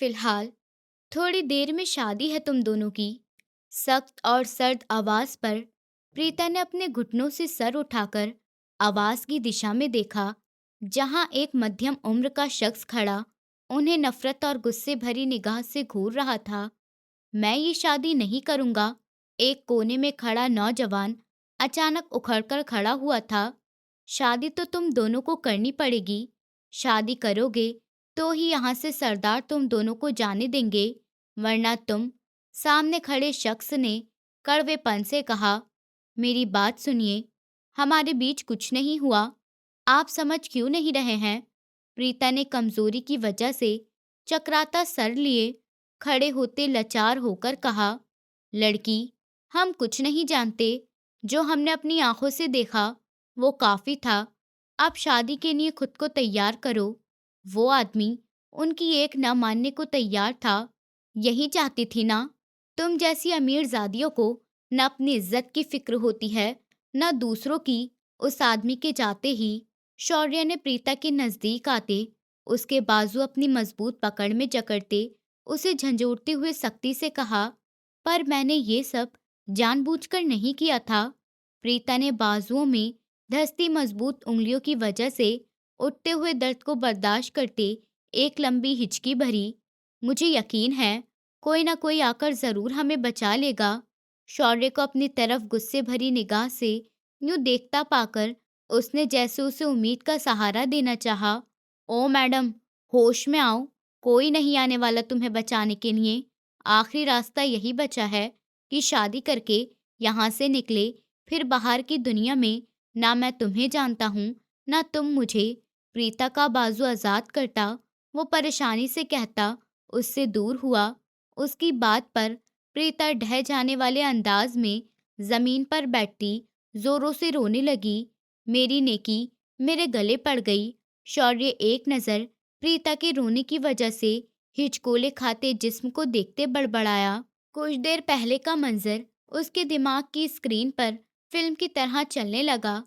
फिलहाल थोड़ी देर में शादी है तुम दोनों की। सख्त और सर्द आवाज पर प्रीता ने अपने घुटनों से सर उठाकर आवाज की दिशा में देखा, जहां एक मध्यम उम्र का शख्स खड़ा उन्हें नफरत और गुस्से भरी निगाह से घूर रहा था। मैं ये शादी नहीं करूंगा। एक कोने में खड़ा नौजवान अचानक उखड़कर खड़ा हुआ था। शादी तो तुम दोनों को करनी पड़ेगी। शादी करोगे तो ही यहाँ से सरदार तुम दोनों को जाने देंगे, वरना तुम। सामने खड़े शख्स ने कड़वेपन से कहा, मेरी बात सुनिए, हमारे बीच कुछ नहीं हुआ। आप समझ क्यों नहीं रहे हैं? प्रीता ने कमजोरी की वजह से चकराता सर लिए खड़े होते लाचार होकर कहा, लड़की, हम कुछ नहीं जानते। जो हमने अपनी आंखों से देखा वो काफी था। अब शादी के लिए खुद को तैयार करो। वो आदमी उनकी एक न मानने को तैयार था। यही चाहती थी ना? तुम जैसी अमीरजादियों को न अपनी इज्जत की फिक्र होती है, न दूसरों की। उस आदमी के जाते ही शौर्य ने प्रीता के नजदीक आते उसके बाजू अपनी मजबूत पकड़ में जकड़ते उसे झंझोड़ते हुए सख्ती से कहा, पर मैंने ये सब जानबूझकर नहीं किया था। प्रीता ने बाजुओं में धंसती मजबूत उंगलियों की वजह से उठते हुए दर्द को बर्दाश्त करते एक लंबी हिचकी भरी। मुझे यकीन है कोई ना कोई आकर जरूर हमें बचा लेगा। शौर्य को अपनी तरफ गुस्से भरी निगाह से यूं देखता पाकर उसने जैसे उसे उम्मीद का सहारा देना चाहा। ओ मैडम, होश में आओ। कोई नहीं आने वाला तुम्हें बचाने के लिए। आखिरी रास्ता यही बचा है कि शादी करके यहाँ से निकले। फिर बाहर की दुनिया में ना मैं तुम्हें जानता हूँ, ना तुम मुझे। प्रीता का बाजू आजाद करता वो परेशानी से कहता उससे दूर हुआ। उसकी बात पर प्रीता ढह जाने वाले अंदाज में जमीन पर बैठती जोरों से रोने लगी। मेरी नेकी मेरे गले पड़ गई। शौर्य एक नज़र प्रीता के रोने की वजह से हिचकोले खाते जिस्म को देखते बड़बड़ाया। कुछ देर पहले का मंजर उसके दिमाग की स्क्रीन पर फिल्म की तरह चलने लगा।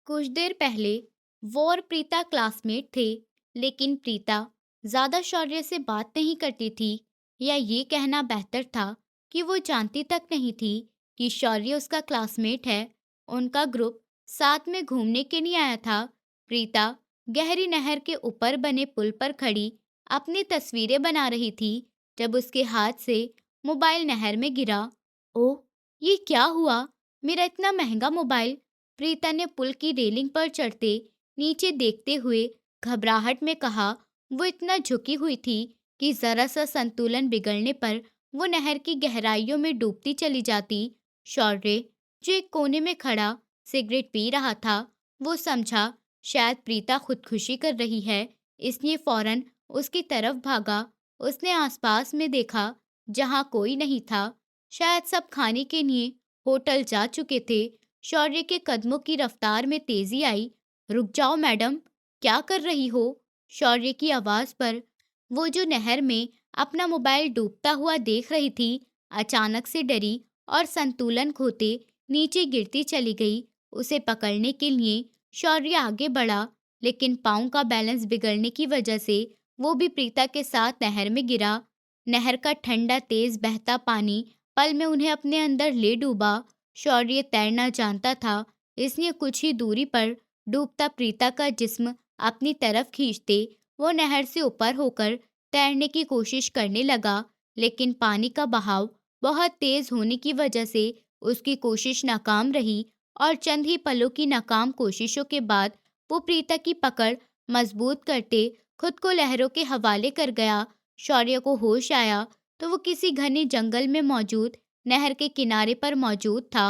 कुछ देर पहले वो और प्रीता क्लासमेट थे, लेकिन प्रीता ज्यादा शौर्य से बात नहीं करती थी, या ये कहना बेहतर था कि वो जानती तक नहीं थी कि शौर्य उसका क्लासमेट है। उनका ग्रुप साथ में घूमने के लिए आया था। प्रीता गहरी नहर के ऊपर बने पुल पर खड़ी अपनी तस्वीरें बना रही थी जब उसके हाथ से मोबाइल नहर में गिरा। ओह, ये क्या हुआ? मेरा इतना महंगा मोबाइल! प्रीता ने पुल की रेलिंग पर चढ़ते नीचे देखते हुए घबराहट में कहा। वो इतना झुकी हुई थी कि जरा सा संतुलन बिगड़ने पर वो नहर की गहराइयों में डूबती चली जाती। शौर्य, जो एक कोने में खड़ा सिगरेट पी रहा था, वो समझा शायद प्रीता खुदकुशी कर रही है, इसलिए फौरन उसकी तरफ भागा। उसने आसपास में देखा, जहां कोई नहीं था। शायद सब खाने के लिए होटल जा चुके थे। शौर्य के कदमों की रफ्तार में तेजी आई। रुक जाओ मैडम, क्या कर रही हो? शौर्य की आवाज पर वो जो नहर में अपना मोबाइल डूबता हुआ देख रही थी, अचानक से डरी और संतुलन खोते नीचे गिरती चली गई। उसे पकड़ने के लिए शौर्य आगे बढ़ा, लेकिन पाँव का बैलेंस बिगड़ने की वजह से वो भी प्रीता के साथ नहर में गिरा। नहर का ठंडा तेज बहता पानी पल में उन्हें अपने अंदर ले डूबा। शौर्य तैरना जानता था, इसलिए कुछ ही दूरी पर डूबता प्रीता का जिस्म अपनी तरफ खींचते वो नहर से ऊपर होकर तैरने की कोशिश करने लगा, लेकिन पानी का बहाव बहुत तेज होने की वजह से उसकी कोशिश नाकाम रही और चंद ही पलों की नाकाम कोशिशों के बाद वो प्रीता की पकड़ मजबूत करते खुद को लहरों के हवाले कर गया। शौर्य को होश आया तो वो किसी घने जंगल में मौजूद नहर के किनारे पर मौजूद था।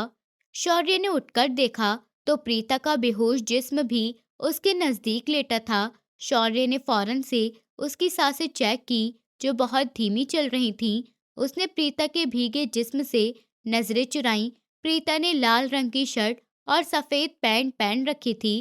शौर्य ने उठकर देखा तो प्रीता का बेहोश जिस्म भी उसके नजदीक लेटा था। शौर्य ने फौरन से उसकी सांसें चेक की, जो बहुत धीमी चल रही थीं। उसने प्रीता के भीगे जिस्म से नजरें चुराईं। प्रीता ने लाल रंग की शर्ट और सफेद पैंट पहन रखी थी।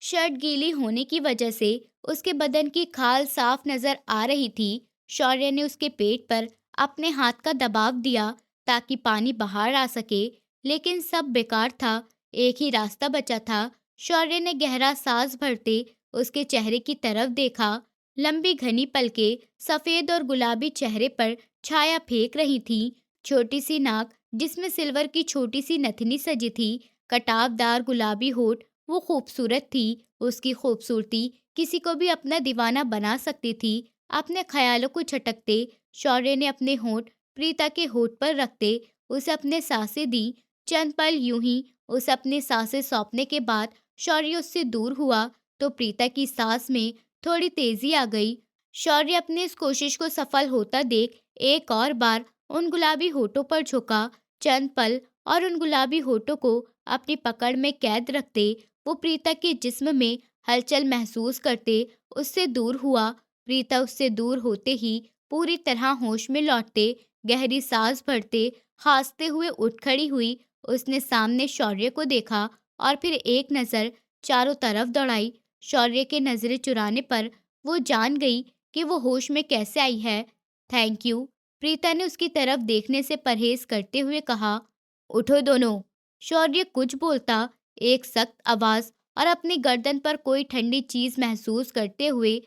शर्ट गीली होने की वजह से उसके बदन की खाल साफ नजर आ रही थी। शौर्य ने उसके पेट पर अपने हाथ का दबाव दिया ताकि पानी बाहर आ सके, लेकिन सब बेकार था। एक ही रास्ता बचा था। शौर्य ने गहरा सांस भरते उसके चेहरे की तरफ देखा। लंबी घनी पलकें सफेद और गुलाबी चेहरे पर छाया फेंक रही थीं। छोटी सी नाक जिसमें सिल्वर की छोटी सी नथनी सजी थी, कटावदार गुलाबी होठ, वो खूबसूरत थी। उसकी खूबसूरती किसी को भी अपना दीवाना बना सकती थी। अपने ख्यालों को झटकते शौर्य ने अपने होठ प्रीता के होठ पर रखते उसे अपने सांसें दी। चंद पल यूं ही उसे अपने सांसें सौंपने के बाद शौर्य उससे दूर हुआ तो प्रीता की सांस में थोड़ी तेजी आ गई। शौर्य अपनी इस कोशिश को सफल होता देख एक और बार उन गुलाबी होठों पर झुका। चंद पल और उन गुलाबी होठों को अपनी पकड़ में कैद रखते वो प्रीता के जिस्म में हलचल महसूस करते उससे दूर हुआ। प्रीता उससे दूर होते ही पूरी तरह होश में लौटते गहरी सांस भरते खांसते हुए उठ खड़ी हुई। उसने सामने शौर्य को देखा और फिर एक नज़र चारों तरफ दौड़ाई। शौर्य के नजरें चुराने पर वो जान गई कि वो होश में कैसे आई है। थैंक यू, प्रीता ने उसकी तरफ देखने से परहेज करते हुए कहा। उठो दोनों, शौर्य कुछ बोलता, एक सख्त आवाज और अपनी गर्दन पर कोई ठंडी चीज महसूस करते हुए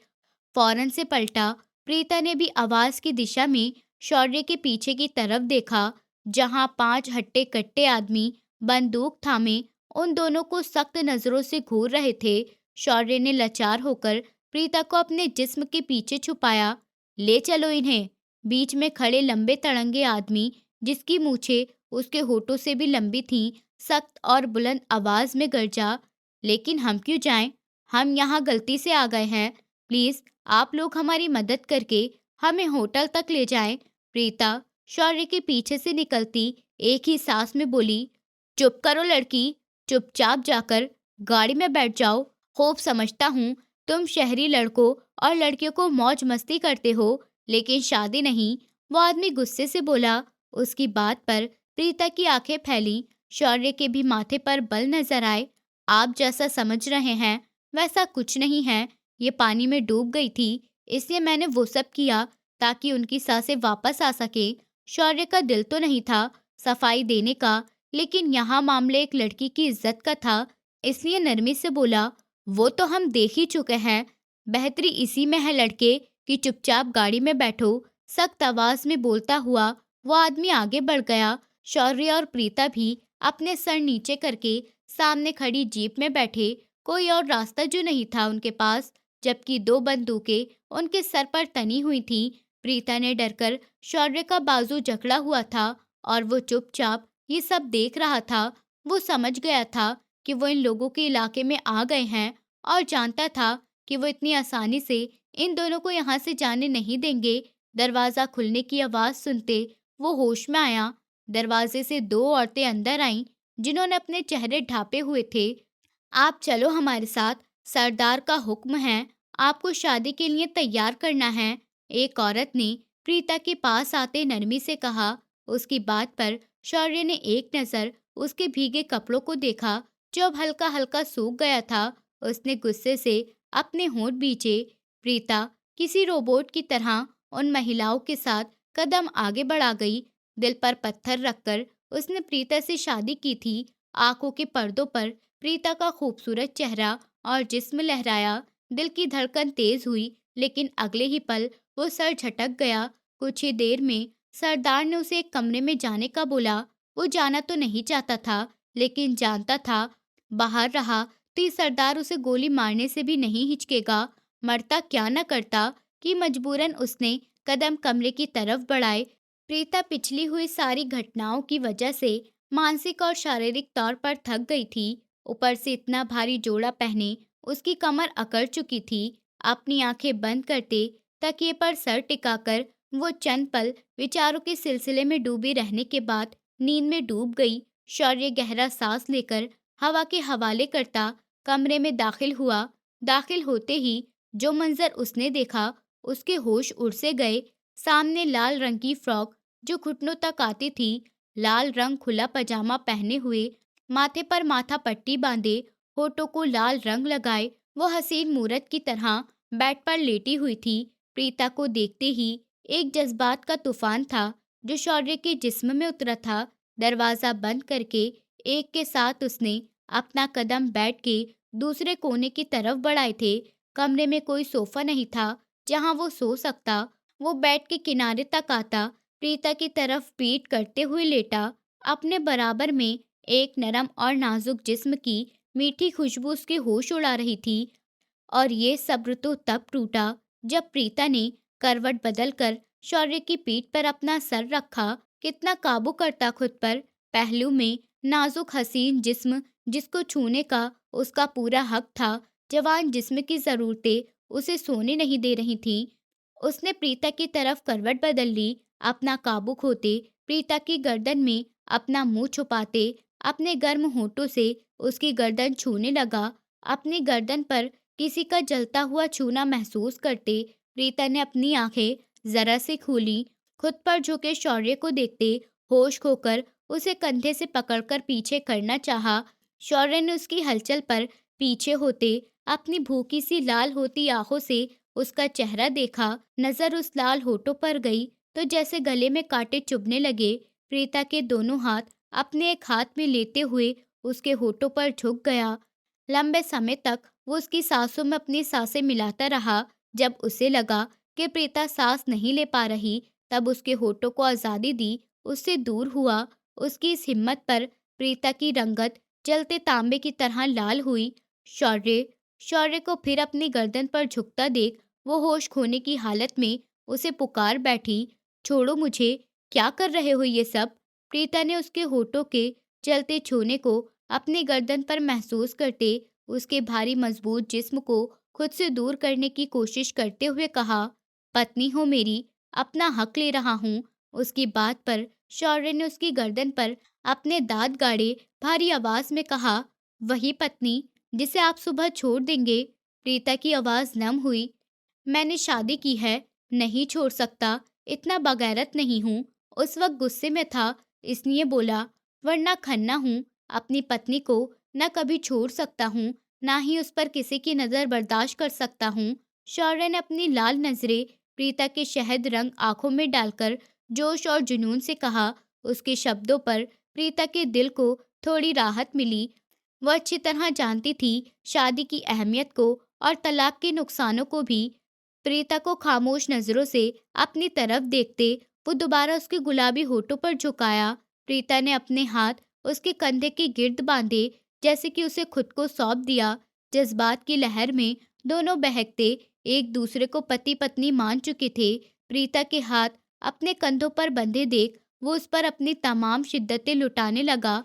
फौरन से पलटा। प्रीता ने भी आवाज की दिशा में शौर्य के पीछे की तरफ देखा, जहां 5 हट्टे कट्टे आदमी बंदूक थामे उन दोनों को सख्त नजरों से घूर रहे थे। शौर्य ने लाचार होकर प्रीता को अपने जिस्म के पीछे छुपाया। ले चलो इन्हें। बीच में खड़े लंबे तड़ंगे आदमी, जिसकी मूछें उसके होठों से भी लंबी थीं, सख्त और बुलंद आवाज में गरजा। लेकिन हम क्यों जाएं? हम यहाँ गलती से आ गए हैं। प्लीज आप लोग हमारी मदद करके हमें होटल तक ले जाएं। प्रीता शौर्य के पीछे से निकलती एक ही सांस में बोली। चुप करो लड़की, चुपचाप जाकर गाड़ी में बैठ जाओ। खूब समझता हूँ तुम शहरी लड़कों और लड़कियों को मौज मस्ती करते हो, लेकिन शादी नहीं। वो आदमी गुस्से से बोला। उसकी बात पर प्रीता की आंखें फैली। शौर्य के भी माथे पर बल नजर आए। आप जैसा समझ रहे हैं वैसा कुछ नहीं है। ये पानी में डूब गई थी, इसलिए मैंने वो सब किया ताकि उनकी सांसें वापस आ सके। शौर्य का दिल तो नहीं था सफाई देने का, लेकिन यहाँ मामले एक लड़की की इज्जत का था, इसलिए नरमी से बोला। वो तो हम देख ही चुके हैं। बेहतरी इसी में है लड़के कि चुपचाप गाड़ी में बैठो। सख्त आवाज में बोलता हुआ वो आदमी आगे बढ़ गया। शौर्य और प्रीता भी अपने सर नीचे करके सामने खड़ी जीप में बैठे। कोई और रास्ता जो नहीं था उनके पास, जबकि 2 बंदूकें उनके सर पर तनी हुई थीं। प्रीता ने डरकर शौर्य का बाजू जकड़ा हुआ था और वो चुपचाप ये सब देख रहा था। वो समझ गया था कि वो इन लोगों के इलाके में आ गए हैं और जानता था कि वो इतनी आसानी से इन दोनों को यहाँ से जाने नहीं देंगे। दरवाज़ा खुलने की आवाज़ सुनते वो होश में आया। दरवाजे से 2 औरतें अंदर आईं, जिन्होंने अपने चेहरे ढांपे हुए थे। आप चलो हमारे साथ, सरदार का हुक्म है, आपको शादी के लिए तैयार करना है। एक औरत ने प्रीता के पास आते नरमी से कहा। उसकी बात पर शौर्य ने एक नज़र उसके भीगे कपड़ों को देखा, जो अब हल्का हल्का सूख गया था। उसने गुस्से से अपने होंठ बीचे। प्रीता किसी रोबोट की तरह उन महिलाओं के साथ कदम आगे बढ़ा गई। दिल पर पत्थर रखकर उसने प्रीता से शादी की थी। आंखों के पर्दों पर प्रीता का खूबसूरत चेहरा और जिस्म लहराया। दिल की धड़कन तेज हुई, लेकिन अगले ही पल वो सर झटक गया। कुछ ही देर में सरदार ने उसे एक कमरे में जाने का बोला। वो जाना तो नहीं चाहता था, लेकिन जानता था बाहर रहा तो ये सरदार उसे गोली मारने से भी नहीं हिचकेगा। मरता क्या न करता कि मजबूरन उसने कदम कमरे की तरफ बढ़ाए। प्रीता पिछली हुई सारी घटनाओं की वजह से मानसिक और शारीरिक तौर पर थक गई थी। ऊपर से इतना भारी जोड़ा पहने उसकी कमर अकड़ चुकी थी। अपनी आंखें बंद करते तकिए पर सर टिकाकर वो चंद पल विचारों के सिलसिले में डूबी रहने के बाद नींद में डूब गई। शौर्य गहरा सांस लेकर हवा के हवाले करता कमरे में दाखिल हुआ। दाखिल होते ही जो मंजर उसने देखा, उसके होश उड़ से गए। सामने लाल रंग की फ्रॉक जो घुटनों तक आती थी, लाल रंग खुला पजामा पहने हुए, माथे पर माथा पट्टी बांधे, होठों को लाल रंग लगाए, वो हसीन मूरत की तरह बेड पर लेटी हुई थी। प्रीता को देखते ही एक जज्बात का तूफान था जो शौर्य के जिस्म में उतरा था। दरवाजा बंद करके एक के साथ उसने अपना कदम बेड के दूसरे कोने की तरफ बढ़ाए थे। कमरे में कोई सोफा नहीं था, जहाँ वो सो सकता। वो बेड के किनारे तक आता, प्रीता की तरफ पीठ करते हुए लेटा। अपने बराबर में एक नरम और नाजुक जिस्म की मीठी खुशबू उसके होश उड़ा रही थी। और ये सब्र तो तब टूटा जब प्रीता ने करवट बदलकर शौर्य की पीठ पर अपना सर रखा। कितना काबू करता खुद पर। पहलू में नाजुक हसीन जिस्म जिसको छूने का उसका पूरा हक था। जवान जिस्म की जरूरतें उसे सोने नहीं दे रही थी। उसने प्रीता की तरफ करवट बदल ली, अपना काबू खोते, प्रीता की गर्दन में अपना मुंह छुपाते, अपने गर्म होठों से उसकी गर्दन छूने लगा। अपनी गर्दन पर किसी का जलता हुआ छूना महसूस करते प्रीता ने अपनी आंखें जरा से खोली। खुद पर झुके शौर्य को देखते होश खोकर उसे कंधे से पकड़कर पीछे करना चाहा। शौर्य ने उसकी हलचल पर पीछे होते अपनी भूखी सी लाल होती आंखों से उसका चेहरा देखा। नजर उस लाल होठों पर गई तो जैसे गले में कांटे चुभने लगे। प्रीता के दोनों हाथ अपने एक हाथ में लेते हुए उसके होठों पर झुक गया। लंबे समय तक वो उसकी सांसों में अपनी सांसें मिलाता रहा। जब उसे लगा कि प्रीता सांस नहीं ले पा रही, तब उसके होठों को आजादी दी, उससे दूर हुआ। उसकी इस हिम्मत पर प्रीता की रंगत जलते तांबे की तरह लाल हुई। शौर्य शौर्य को फिर अपनी गर्दन पर झुकता देख वो होश खोने की हालत में उसे पुकार बैठी, छोड़ो मुझे, क्या कर रहे हो ये सब? प्रीता ने उसके होठों के जलते छूने को अपनी गर्दन पर महसूस करते उसके भारी मजबूत जिस्म को खुद से दूर करने की कोशिश करते हुए कहा, पत्नी हो मेरी, अपना हक ले रहा हूँ। उसकी बात पर शौर्य ने उसकी गर्दन पर अपने दांत गाड़े भारी आवाज में कहा, वही पत्नी जिसे आप सुबह छोड़ देंगे। प्रीता की आवाज नम हुई। मैंने शादी की है, नहीं छोड़ सकता, इतना बगैरत नहीं हूँ। उस वक्त गुस्से में था, इसलिए बोला, वरना खन्ना हूँ। अपनी पत्नी को न कभी छोड़ सकता हूँ, ना ही उस पर किसी की नज़र बर्दाश्त कर सकता हूँ। शौर्य ने अपनी लाल नजरें प्रीता के शहद रंग आंखों में डालकर जोश और जुनून से कहा। उसके शब्दों पर प्रीता के दिल को थोड़ी राहत मिली। वह अच्छी तरह जानती थी शादी की अहमियत को और तलाक के नुकसानों को भी। प्रीता को खामोश नजरों से अपनी तरफ देखते वो दोबारा उसके गुलाबी होठों पर झुकाया। प्रीता ने अपने हाथ उसके कंधे के गिर्द बांधे, जैसे कि उसे खुद को सौंप दिया। जज्बात की लहर में दोनों बहकते एक दूसरे को पति पत्नी मान चुके थे। प्रीता के हाथ अपने कंधों पर बंधे देख वो उस पर अपनी तमाम शिद्दतें लुटाने लगा,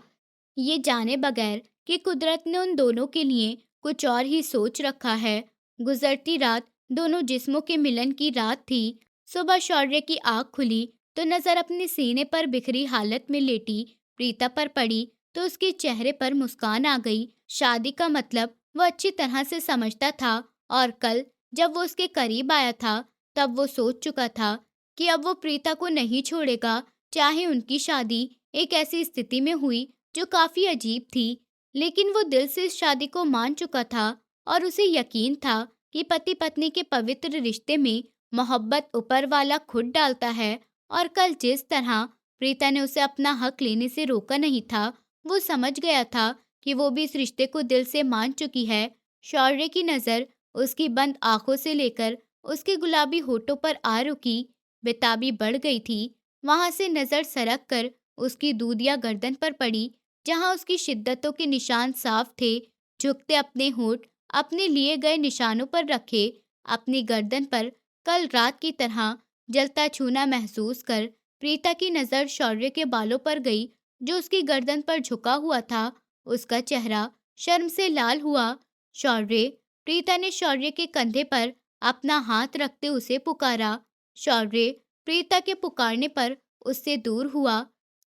ये जाने बगैर कि कुदरत ने उन दोनों के लिए कुछ और ही सोच रखा है। गुजरती रात दोनों जिस्मों के मिलन की रात थी। सुबह शौर्य की आंख खुली तो नजर अपने सीने पर बिखरी हालत में लेटी प्रीता पर पड़ी तो उसके चेहरे पर मुस्कान आ गई। शादी का मतलब वो अच्छी तरह से समझता था और कल जब वो उसके करीब आया था तब वो सोच चुका था कि अब वो प्रीता को नहीं छोड़ेगा, चाहे उनकी शादी एक ऐसी स्थिति में हुई जो काफी अजीब थी। लेकिन वो दिल से इस शादी को मान चुका था और उसे यकीन था कि पति पत्नी के पवित्र रिश्ते में मोहब्बत ऊपर वाला खुद डालता है। और कल जिस तरह प्रीता ने उसे अपना हक लेने से रोका नहीं था, वो समझ गया था कि वो भी इस रिश्ते को दिल से मान चुकी है। शौर्य की नज़र उसकी बंद आंखों से लेकर उसके गुलाबी होठों पर आ रुकी। बेताबी बढ़ गई थी। वहां से नज़र सरक कर उसकी दूधिया गर्दन पर पड़ी, जहां उसकी शिद्दतों के निशान साफ थे। झुकते अपने होठ अपने लिए गए निशानों पर रखे, अपनी गर्दन पर कल रात की तरह जलता छूना महसूस कर प्रीता की नज़र शौर्य के बालों पर गई, जो उसकी गर्दन पर झुका हुआ था। उसका चेहरा शर्म से लाल हुआ। शौर्य, प्रीता ने शौर्य के कंधे पर अपना हाथ रखते उसे पुकारा। शौर्य प्रीता के पुकारने पर उससे दूर हुआ।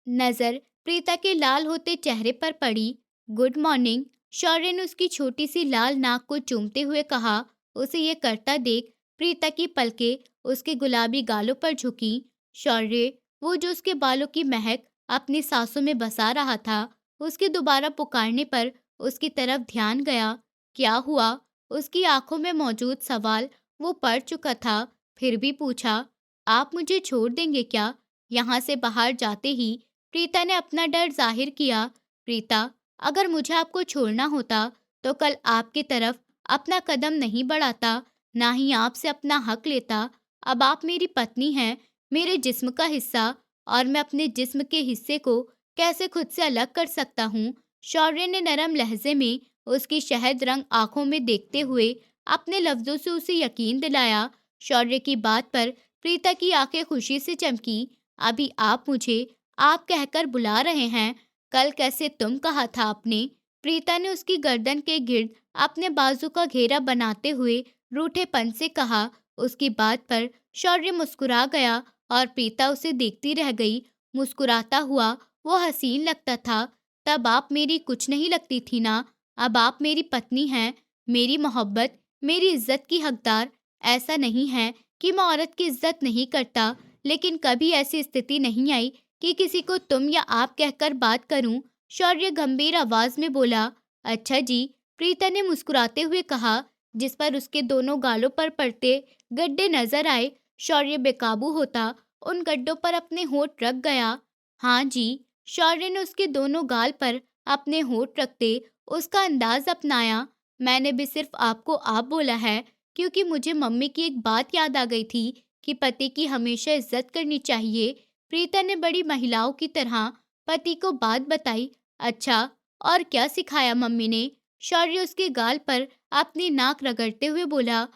नज़र प्रीता के लाल होते चेहरे पर पड़ी। गुड मॉर्निंग, शौर्य ने उसकी छोटी सी लाल नाक को चूमते हुए कहा। उसे ये करता देख प्रीता की पलकें उसके गुलाबी गालों पर झुकी। शौर्य, वो जो उसके बालों की महक अपनी सांसों में बसा रहा था, उसके दोबारा पुकारने पर उसकी तरफ ध्यान गया। क्या हुआ? उसकी आंखों में मौजूद सवाल वो पढ़ चुका था, फिर भी पूछा, आप मुझे छोड़ देंगे क्या? यहाँ से बाहर जाते ही प्रीता ने अपना डर जाहिर किया। प्रीता, अगर मुझे आपको छोड़ना होता तो कल आपकी तरफ अपना कदम नहीं बढ़ाता। ना ही आपसे अपना हक लेता। अब आप मेरी पत्नी हैं, मेरे जिस्म का हिस्सा, और मैं अपने जिस्म के हिस्से को कैसे खुद से अलग कर सकता हूँ? शौर्य ने नरम लहजे में उसकी शहद रंग आंखों में देखते हुए अपने लफ्जों से उसे यकीन दिलाया। शौर्य की बात पर प्रीता की आंखें खुशी से चमकी। अभी आप मुझे आप कहकर बुला रहे हैं, कल कैसे तुम कहा था आपने? प्रीता ने उसकी गर्दन के गिर्द अपने बाजू का घेरा बनाते हुए रूठेपन से कहा। उसकी बात पर शौर्य मुस्कुरा गया और प्रीता उसे देखती रह गई। मुस्कुराता हुआ वो हसीन लगता था। तब आप मेरी कुछ नहीं लगती थी ना, अब आप मेरी पत्नी हैं, मेरी मोहब्बत, मेरी इज्जत की हकदार। ऐसा नहीं है कि मैं औरत की इज्जत नहीं करता, लेकिन कभी ऐसी स्थिति नहीं आई कि किसी को तुम या आप कहकर बात करूं। शौर्य गंभीर आवाज में बोला। अच्छा जी, प्रीता ने मुस्कुराते हुए कहा, जिस पर उसके दोनों गालों पर पड़ते गड्ढे नजर आए। शौर्य बेकाबू होता उन गड्ढों पर अपने होंठ रख गया। हाँ जी, शौर्य ने उसके दोनों गाल पर अपने होंठ रखते उसका अंदाज अपनाया। मैंने भी सिर्फ आपको आप बोला है, क्योंकि मुझे मम्मी की एक बात याद आ गई थी कि पति की हमेशा इज्जत करनी चाहिए। प्रीता ने बड़ी महिलाओं की तरह पति को बात बताई। अच्छा, और क्या सिखाया मम्मी ने? शौर्य उसके गाल पर अपनी नाक रगड़ते हुए बोला।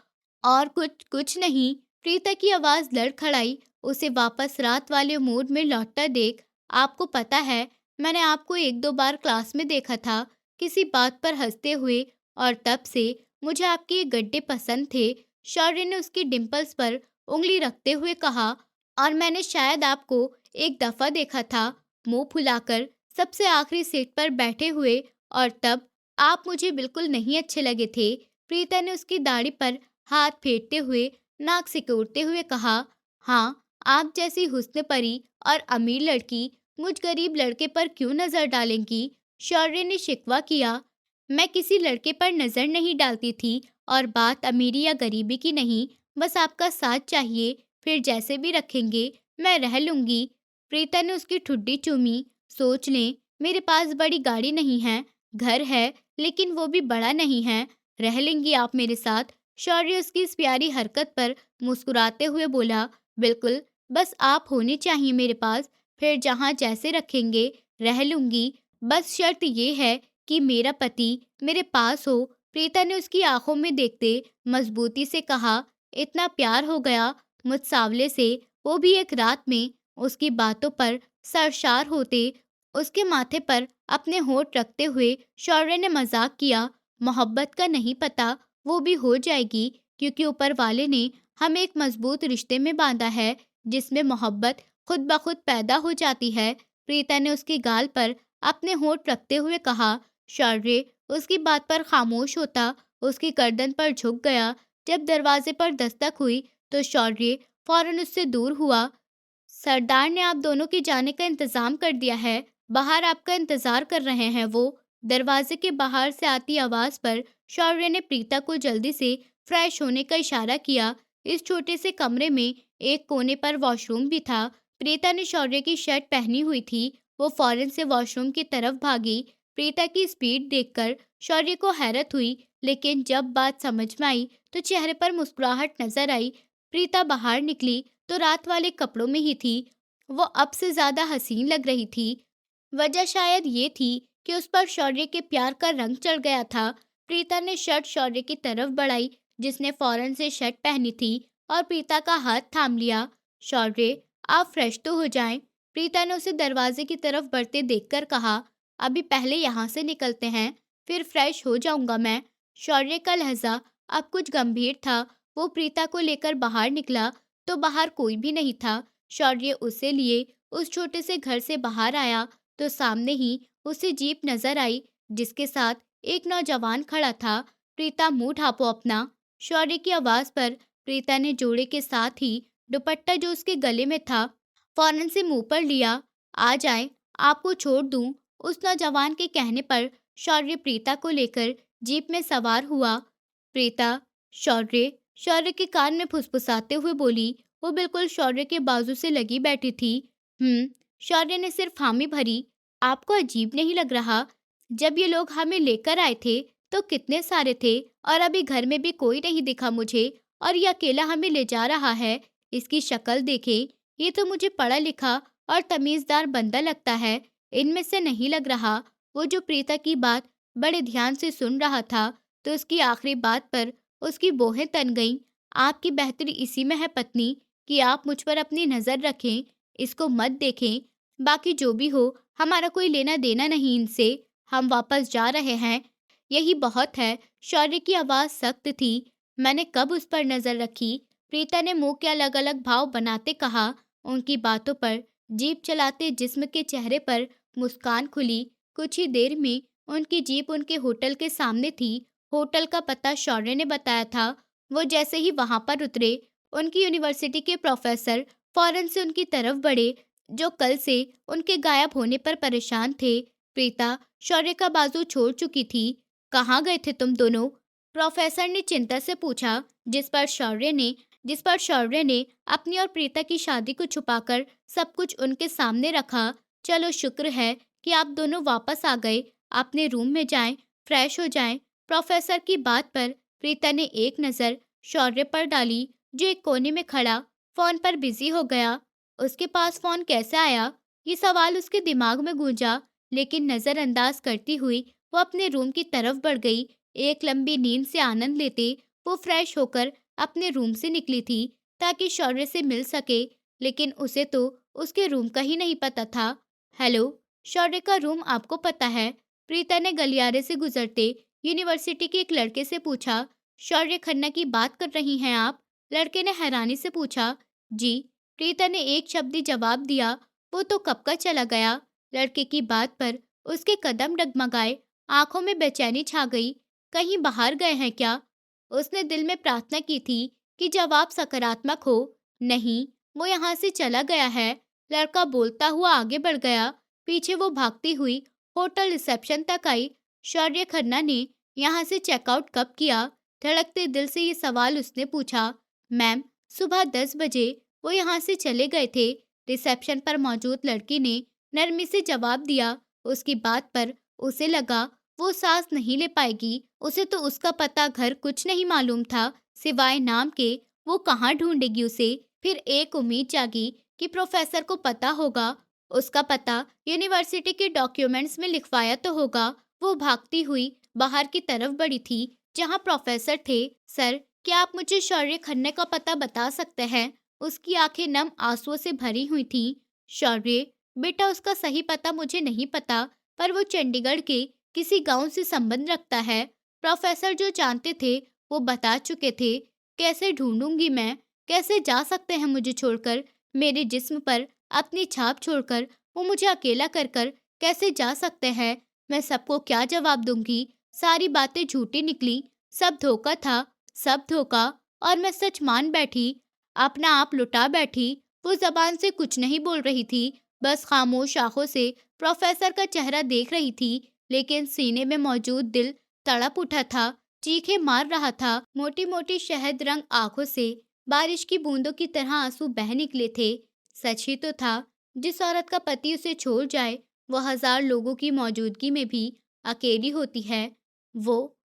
और कुछ कुछ नहीं। प्रीता की आवाज लड़खड़ाई। उसे वापस रात वाले मूड में लौटता देख, आपको पता है, मैंने आपको एक दो बार क्लास में देखा था किसी बात पर हंसते हुए, और तब से मुझे आपके ये गड्ढे पसंद थे। शौर्य ने उसकी डिम्पल्स पर उंगली रखते हुए कहा। और मैंने शायद आपको एक दफा देखा था, मुंह फुलाकर सबसे आखिरी सीट पर बैठे हुए, और तब आप मुझे बिल्कुल नहीं अच्छे लगे थे। प्रीता ने उसकी दाढ़ी पर हाथ फेरते हुए नाक सिकोड़ते हुए कहा। हाँ, आप जैसी हुस्न परी और अमीर लड़की मुझ गरीब लड़के पर क्यों नजर डालेंगी? शौर्य ने शिकवा किया। मैं किसी लड़के पर नजर नहीं डालती थी, और बात अमीरी या गरीबी की नहीं, बस आपका साथ चाहिए, फिर जैसे भी रखेंगे मैं रह लूंगी। प्रीता ने उसकी ठुड्डी चूमी। सोच लें, मेरे पास बड़ी गाड़ी नहीं है, घर है, लेकिन वो भी बड़ा नहीं है। रह लेंगी आप मेरे साथ? शौर्य उसकी इस प्यारी हरकत पर मुस्कुराते हुए बोला। बिल्कुल, बस आप होने चाहिए मेरे पास, फिर जहाँ जैसे रखेंगे रह लूंगी। बस शर्त ये है कि मेरा पति मेरे पास हो। प्रीता ने उसकी आंखों में देखते मजबूती से कहा। इतना प्यार हो गया मुझ सावले से, वो भी एक रात में। उसकी बातों पर सरशार होते उसके माथे पर अपने होंठ रखते हुए शौर्य ने मजाक किया। मोहब्बत का नहीं पता, वो भी हो जाएगी, क्योंकि ऊपर वाले ने हमें एक मजबूत रिश्ते में बांधा है, जिसमें मोहब्बत खुद ब खुद पैदा हो जाती है। प्रीता ने उसकी गाल पर अपने होंठ रखते हुए कहा। शौर्य उसकी बात पर खामोश होता उसकी गर्दन पर झुक गया। जब दरवाजे पर दस्तक हुई तो शौर्य फौरन उससे दूर हुआ। सरदार ने आप दोनों के जाने का इंतजाम कर दिया है, बाहर आपका इंतजार कर रहे हैं वो। दरवाजे के बाहर से आती आवाज पर शौर्य ने प्रीता को जल्दी से फ्रेश होने का इशारा किया। इस छोटे से कमरे में एक कोने पर वॉशरूम भी था। प्रीता ने शौर्य की शर्ट पहनी हुई थी, वो फौरन से वॉशरूम की तरफ भागी। प्रीता की स्पीड देखकर शौर्य को हैरत हुई, लेकिन जब बात समझ में आई तो चेहरे पर मुस्कुराहट नजर आई। प्रीता बाहर निकली तो रात वाले कपड़ों में ही थी। वो अब से ज्यादा हसीन लग रही थी। वजह शायद ये थी कि उस पर शौर्य के प्यार का रंग चढ़ गया था। प्रीता ने शर्ट शौर्य की तरफ बढ़ाई, जिसने फौरन से शर्ट पहनी थी और प्रीता का हाथ थाम लिया। शौर्य, आप फ्रेश तो हो जाएं। प्रीता ने उसे दरवाजे की तरफ बढ़ते देखकर कहा। अभी पहले यहाँ से निकलते हैं, फिर फ्रेश हो जाऊंगा मैं। शौर्य का लहजा अब कुछ गंभीर था। वो प्रीता को लेकर बाहर निकला तो बाहर कोई भी नहीं था। शौर्य उसे लिए उस छोटे से घर से बाहर आया तो सामने ही उसे जीप नजर आई, जिसके साथ एक नौजवान खड़ा था। प्रीता, मुंह ढांपो अपना। शौर्य की आवाज पर प्रीता ने जोड़े के साथ ही दुपट्टा जो उसके गले में था फौरन से मुंह पर लिया। आ जाए, आपको छोड़ दूं। उस नौजवान के कहने पर शौर्य प्रीता को लेकर जीप में सवार हुआ। प्रीता, शौर्य, शौर्य के कान में फुसफुसाते हुए बोली। वो बिल्कुल शौर्य के बाजू से लगी बैठी थी। शौर्य ने सिर्फ हामी भरी। आपको अजीब नहीं लग रहा? जब ये लोग हमें लेकर आए थे तो कितने सारे थे, और अभी घर में भी कोई नहीं दिखा मुझे, और ये अकेला हमें ले जा रहा है। इसकी शक्ल देखें, ये तो मुझे पढ़ा लिखा और तमीज़दार बंदा लगता है। इनमें से नहीं लग रहा। वो जो प्रीता की बात बड़े ध्यान से सुन रहा था, तो उसकी आखिरी बात पर उसकी भौहें तन गईं। आपकी बेहतरी इसी में है पत्नी, कि आप मुझ पर अपनी नज़र रखें, इसको मत देखें। बाकी जो भी हो, हमारा कोई लेना देना नहीं इनसे। हम वापस जा रहे हैं, यही बहुत है। शौर्य की आवाज़ सख्त थी। मैंने कब उस पर नज़र रखी? प्रीता ने मुंह के अलग अलग भाव बनाते कहा। उनकी बातों पर जीप चलाते जिस्म के चेहरे पर मुस्कान खुली। कुछ ही देर में उनकी जीप उनके होटल के सामने थी। होटल का पता शौर्य ने बताया था। वो जैसे ही वहां पर उतरे, उनकी यूनिवर्सिटी के प्रोफेसर फौरन से उनकी तरफ बढ़े, जो कल से उनके गायब होने पर परेशान थे। प्रीता शौर्य का बाजू छोड़ चुकी थी। कहाँ गए थे तुम दोनों? प्रोफेसर ने चिंता से पूछा, जिस पर शौर्य ने अपनी और प्रीता की शादी को छुपाकर सब कुछ उनके सामने रखा। चलो शुक्र है कि आप दोनों वापस आ गए। अपने रूम में जाएं, फ्रेश हो जाएं। प्रोफेसर की बात पर प्रीता ने एक नज़र शौर्य पर डाली, जो एक कोने में खड़ा फोन पर बिजी हो गया। उसके पास फोन कैसे आया? ये सवाल उसके दिमाग में गूंजा, लेकिन नज़रअंदाज करती हुई वो अपने रूम की तरफ बढ़ गई। एक लंबी नींद से आनंद लेते वो फ्रेश होकर अपने रूम से निकली थी, ताकि शौर्य से मिल सके, लेकिन उसे तो उसके रूम का ही नहीं पता था। हेलो, शौर्य का रूम आपको पता है? प्रीता ने गलियारे से गुजरते यूनिवर्सिटी के एक लड़के से पूछा। शौर्य खन्ना की बात कर रही हैं आप? लड़के ने हैरानी से पूछा। जी, प्रीता ने एक शब्दी जवाब दिया। वो तो कब का चला गया। लड़के की बात पर उसके कदम डगमगाए, आंखों में बेचैनी छा गई। कहीं बाहर गए हैं क्या? उसने दिल में प्रार्थना की थी कि जवाब सकारात्मक हो। नहीं, वो यहाँ से चला गया है। लड़का बोलता हुआ आगे बढ़ गया। पीछे वो भागती हुई होटल रिसेप्शन तक आई। शौर्य खन्ना ने यहाँ से चेकआउट कब किया? धड़कते दिल से ये सवाल उसने पूछा। मैम, सुबह 10 बजे वो यहाँ से चले गए थे। रिसेप्शन पर मौजूद लड़की ने नरमी से जवाब दिया। उसकी बात पर उसे लगा वो सांस नहीं ले पाएगी। उसे तो उसका पता घर कुछ नहीं मालूम था, सिवाय नाम के। वो कहाँ ढूंढेगी उसे? फिर एक उम्मीद जागी कि प्रोफेसर को पता होगा। उसका पता यूनिवर्सिटी के डॉक्यूमेंट्स में लिखवाया तो होगा। वो भागती हुई बाहर की तरफ बढ़ी थी, जहाँ प्रोफेसर थे। सर, क्या आप मुझे शौर्य खन्ना का पता बता सकते हैं? उसकी आंखें नम आंसुओं से भरी हुई थीं। शौर्य, बेटा, उसका सही पता मुझे नहीं पता, पर वो चंडीगढ़ के किसी गांव से संबंध रखता है। प्रोफेसर जो जानते थे वो बता चुके थे। कैसे ढूंढूंगी मैं? कैसे जा सकते हैं मुझे छोड़कर? मेरे जिस्म पर अपनी छाप छोड़कर वो मुझे अकेला कर कर कैसे जा सकते हैं? मैं सबको क्या जवाब दूंगी? सारी बातें झूठी निकली। सब धोखा था, सब धोखा। और मैं सच मान बैठी, अपना आप लुटा बैठी। वो जबान से कुछ नहीं बोल रही थी, बस खामोश आंखों से प्रोफेसर का चेहरा देख रही थी, लेकिन सीने में मौजूद दिल तड़प उठा था, चीखें मार रहा था। मोटी मोटी शहद रंग आंखों से बारिश की बूंदों की तरह आंसू बह निकले थे। सच ही तो था, जिस औरत का पति उसे छोड़ जाए, वो 1000 लोगों की मौजूदगी में भी अकेली होती है। वो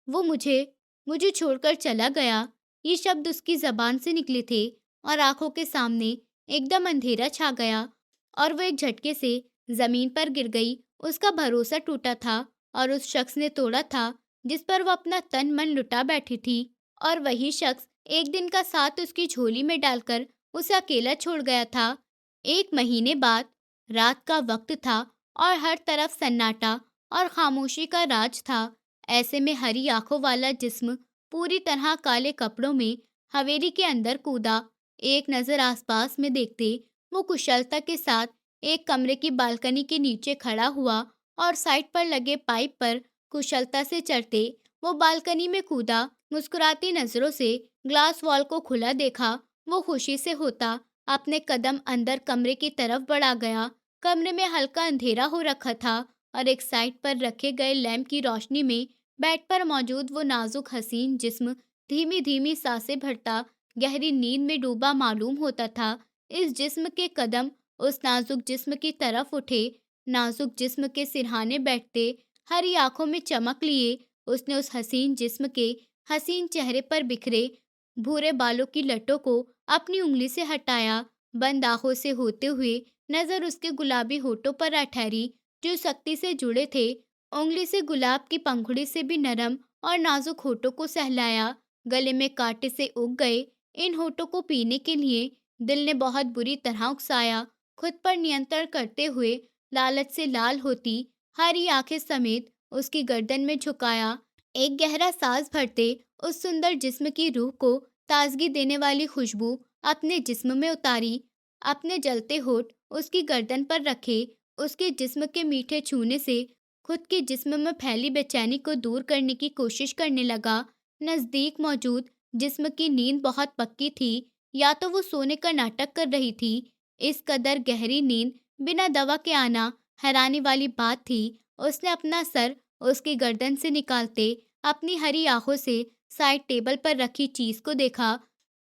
वो मुझे छोड़कर चला गया। ये शब्द उसकी जबान से निकले थे और आंखों के सामने एकदम अंधेरा छा गया, और वो एक झटके से जमीन पर गिर गई। उसका भरोसा टूटा था और उस शख्स ने तोड़ा था जिस पर वो अपना तन मन लुटा बैठी थी। और वही शख्स एक दिन का साथ उसकी झोली में डालकर उसे अकेला छोड़ गया था। 1 महीने बाद रात का वक्त था और हर तरफ सन्नाटा और खामोशी का राज था। ऐसे में हरी आंखों वाला जिस्म पूरी तरह काले कपड़ों में हवेली के अंदर कूदा। एक नजर आसपास में देखते वो कुशलता के साथ एक कमरे की बालकनी के नीचे खड़ा हुआ और साइड पर लगे पाइप पर कुशलता से चढ़ते वो बालकनी में कूदा। मुस्कुराती नजरों से ग्लास वॉल को खुला देखा। वो खुशी से होता अपने कदम अंदर कमरे की तरफ बढ़ा गया। कमरे में हल्का अंधेरा हो रखा था और एक साइड पर रखे गए लैंप की रोशनी में बेड पर मौजूद वो नाजुक हसीन जिस्म धीमी धीमी सांसें भरता गहरी नींद में डूबा मालूम होता था। इस जिस्म के कदम उस नाजुक जिस्म की तरफ उठे। नाजुक जिस्म के सिरहाने बैठते हरी आंखों में चमक लिए उसने उस हसीन जिस्म के हसीन चेहरे पर बिखरे भूरे बालों की लटों को अपनी उंगली से हटाया। बंद आंखों से होते हुए नजर उसके गुलाबी होठों पर आ ठहरी, जो सख्ती से जुड़े थे। उंगली से गुलाब की पंखुड़ी से भी नरम और नाजुक होठों को सहलाया। गले में कांटे से उग गए इन होठों को पीने के लिए दिल ने बहुत बुरी तरह उकसाया। खुद पर नियंत्रण करते हुए लालच से लाल होती हरी आंखें समेत उसकी गर्दन में झुकाया। एक गहरा सांस भरते उस सुंदर जिस्म की रूह को ताजगी देने वाली खुशबू अपने जिस्म में उतारी। अपने जलते होठ उसकी गर्दन पर रखे, उसके जिस्म के मीठे छूने से खुद के जिस्म में फैली बेचैनी को दूर करने की कोशिश करने लगा। नजदीक मौजूद जिस्म की नींद बहुत पक्की थी, या तो वो सोने का नाटक कर रही थी। इस कदर गहरी नींद बिना दवा के आना हैरानी वाली बात थी। उसने अपना सर उसकी गर्दन से निकालते अपनी हरी आंखों से साइड टेबल पर रखी चीज को देखा,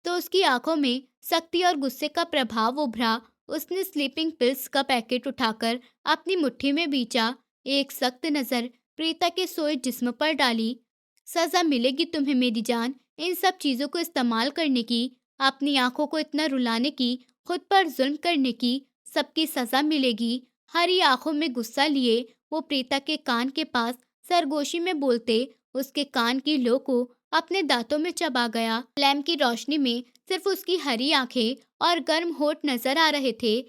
तो उसकी आंखों में सख्ती और गुस्से का प्रभाव उभरा। उसने स्लीपिंग पिल्स का पैकेट उठाकर अपनी मुट्ठी में बींचा, एक सख्त नजर प्रीता के सोए जिस्म पर डाली। सजा मिलेगी तुम्हें मेरी जान, इन सब चीजों को इस्तेमाल करने की, अपनी आंखों को इतना रुलाने की, खुद पर जुल्म करने की, सबकी सजा मिलेगी। हरी आंखों में गुस्सा लिए वो प्रीता के कान के पास सरगोशी में बोलते उसके कान की लो को अपने दांतों में चबा गया। लैम्प की रोशनी में सिर्फ उसकी हरी आंखें और गर्म होठ नजर आ रहे थे।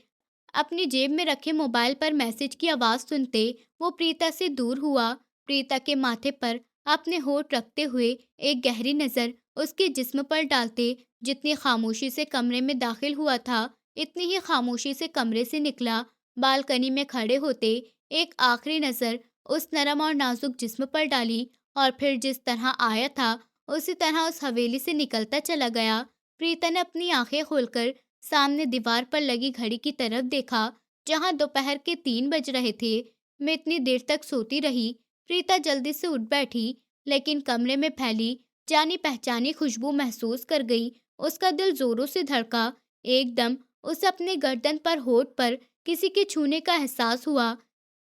अपनी जेब में रखे मोबाइल पर मैसेज की आवाज सुनते वो प्रीता से दूर हुआ। प्रीता के माथे पर अपने होठ रखते हुए एक गहरी नजर उसके जिस्म पर डालते। जितनी खामोशी से कमरे में दाखिल हुआ था, इतनी ही खामोशी से कमरे से निकला। बालकनी में खड़े होते एक आखिरी नजर उस नरम और नाजुक जिस्म पर डाली, और फिर जिस तरह आया था उसी तरह उस हवेली से निकलता चला गया। प्रीता ने अपनी आंखें खोलकर सामने दीवार पर लगी घड़ी की तरफ देखा, जहां दोपहर के 3 बज रहे थे। मैं इतनी देर तक सोती रही। प्रीता जल्दी से उठ बैठी, लेकिन कमरे में फैली जानी पहचानी खुशबू महसूस कर गई। उसका दिल जोरों से धड़का। एकदम उसे अपने गर्दन पर होठ पर किसी के छूने का एहसास हुआ,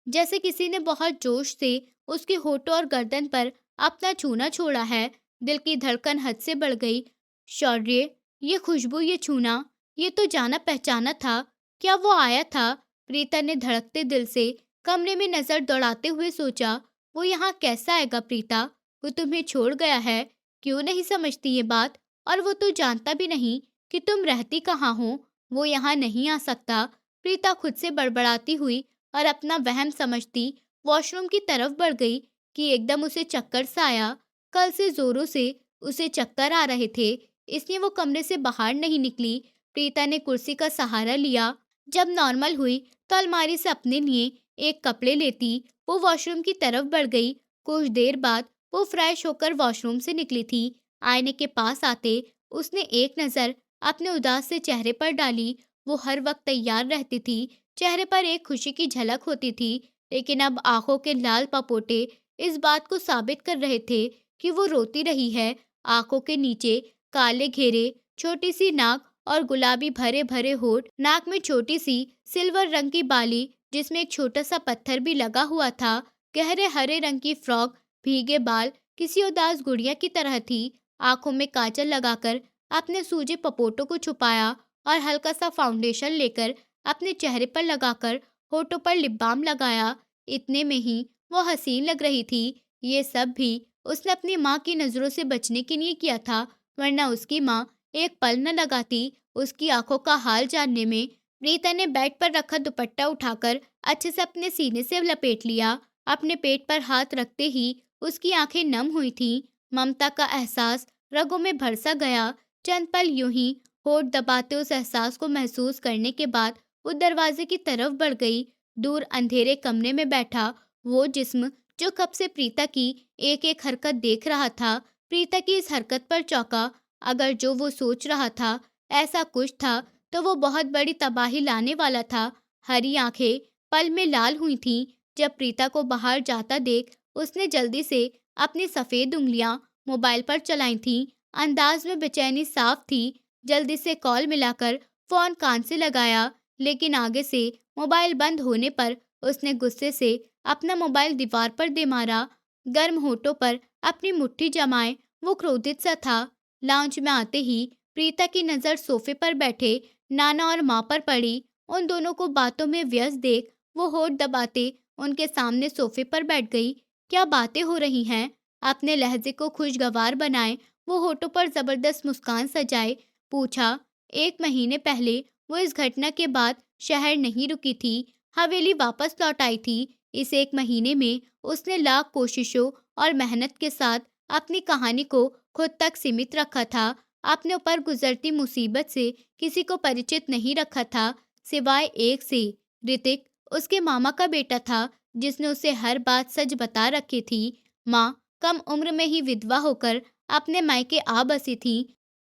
जैसे किसी ने बहुत जोश से उसके होठों और गर्दन पर अपना छूना छोड़ा है। दिल की धड़कन हद से बढ़ गई। शौर्य, ये खुशबू, ये छूना, ये तो जाना पहचाना था। क्या वो आया था? प्रीता ने धड़कते दिल से कमरे में नजर दौड़ाते हुए सोचा। वो यहाँ कैसा आएगा प्रीता? वो तुम्हें छोड़ गया है, क्यों नहीं समझती ये बात? और वो तो जानता भी नहीं कि तुम रहती कहाँ हो। वो यहाँ नहीं आ सकता। प्रीता खुद से बड़बड़ाती हुई और अपना वहम समझती वॉशरूम की तरफ बढ़ गई कि एकदम उसे चक्कर सा आया। कल से जोरों से उसे चक्कर आ रहे थे, इसलिए वो कमरे से बाहर नहीं निकली। प्रीता ने कुर्सी का सहारा लिया। जब नॉर्मल हुई तो अलमारी से अपने लिए एक कपड़े लेती वो वॉशरूम की तरफ बढ़ गई। कुछ देर बाद वो फ्रेश होकर वॉशरूम से निकली थी। आईने के पास आते उसने एक नज़र अपने उदास से चेहरे पर डाली। वो हर वक्त तैयार रहती थी, चेहरे पर एक खुशी की झलक होती थी, लेकिन अब आंखों के लाल पपोटे इस बात को साबित कर रहे थे कि वो रोती रही है। आंखों के नीचे काले घेरे, छोटी सी नाक और गुलाबी भरे भरे होठ। नाक में छोटी सी सिल्वर रंग की बाली जिसमें एक छोटा सा पत्थर भी लगा हुआ था। गहरे हरे रंग की फ्रॉक, भीगे बाल किसी उदास गुड़िया की तरह थी। आंखों में काजल लगाकर अपने सूजे पपोटों को छुपाया और हल्का सा फाउंडेशन लेकर अपने चेहरे पर लगाकर होठों पर लिप बाम लगाया। इतने में ही वो हसीन लग रही थी। ये सब भी उसने अपनी माँ की नज़रों से बचने के लिए किया था, वरना उसकी माँ एक पल न लगाती उसकी आंखों का हाल जानने में। प्रीता ने बेड पर रखा दुपट्टा उठाकर अच्छे से अपने सीने से लपेट लिया। अपने पेट पर हाथ रखते ही उसकी आंखें नम हुई थीं। ममता का एहसास रगों में भर सा गया। चंद पल यूं ही होठ दबाते उस एहसास को महसूस करने के बाद वो दरवाजे की तरफ बढ़ गई। दूर अंधेरे कमरे में बैठा वो जिस्म जो कब से प्रीता की एक एक हरकत देख रहा था, प्रीता की इस हरकत पर चौंका। अगर जो वो सोच रहा था ऐसा कुछ था, तो वो बहुत बड़ी तबाही लाने वाला था। हरी आंखें पल में लाल हुई थीं। जब प्रीता को बाहर जाता देख उसने जल्दी से अपनी सफ़ेद उंगलियां मोबाइल पर चलाई थीं। अंदाज में बेचैनी साफ थी। जल्दी से कॉल मिलाकर फ़ोन कान से लगाया, लेकिन आगे से मोबाइल बंद होने पर उसने गुस्से से अपना मोबाइल दीवार पर दे मारा। गर्म होठों पर अपनी मुट्ठी जमाए वो क्रोधित सा था। लाउंज में आते ही प्रीता की नज़र सोफे पर बैठे नाना और माँ पर पड़ी। उन दोनों को बातों में व्यस्त देख वो होठ दबाते उनके सामने सोफे पर बैठ गई। क्या बातें हो रही हैं? अपने लहजे को खुशगवार बनाए वो होठों पर जबरदस्त मुस्कान सजाए पूछा। 1 महीने पहले वो इस घटना के बाद शहर नहीं रुकी थी, हवेली वापस लौट आई थी। इस 1 महीने में उसने लाख कोशिशों और मेहनत के साथ अपनी कहानी को खुद तक सीमित रखा था। अपने ऊपर गुजरती मुसीबत से किसी को परिचित नहीं रखा था, सिवाय एक से। ऋतिक उसके मामा का बेटा था, जिसने उसे हर बात सच बता रखी थी। माँ कम उम्र में ही विधवा होकर अपने मायके आ बसी थी।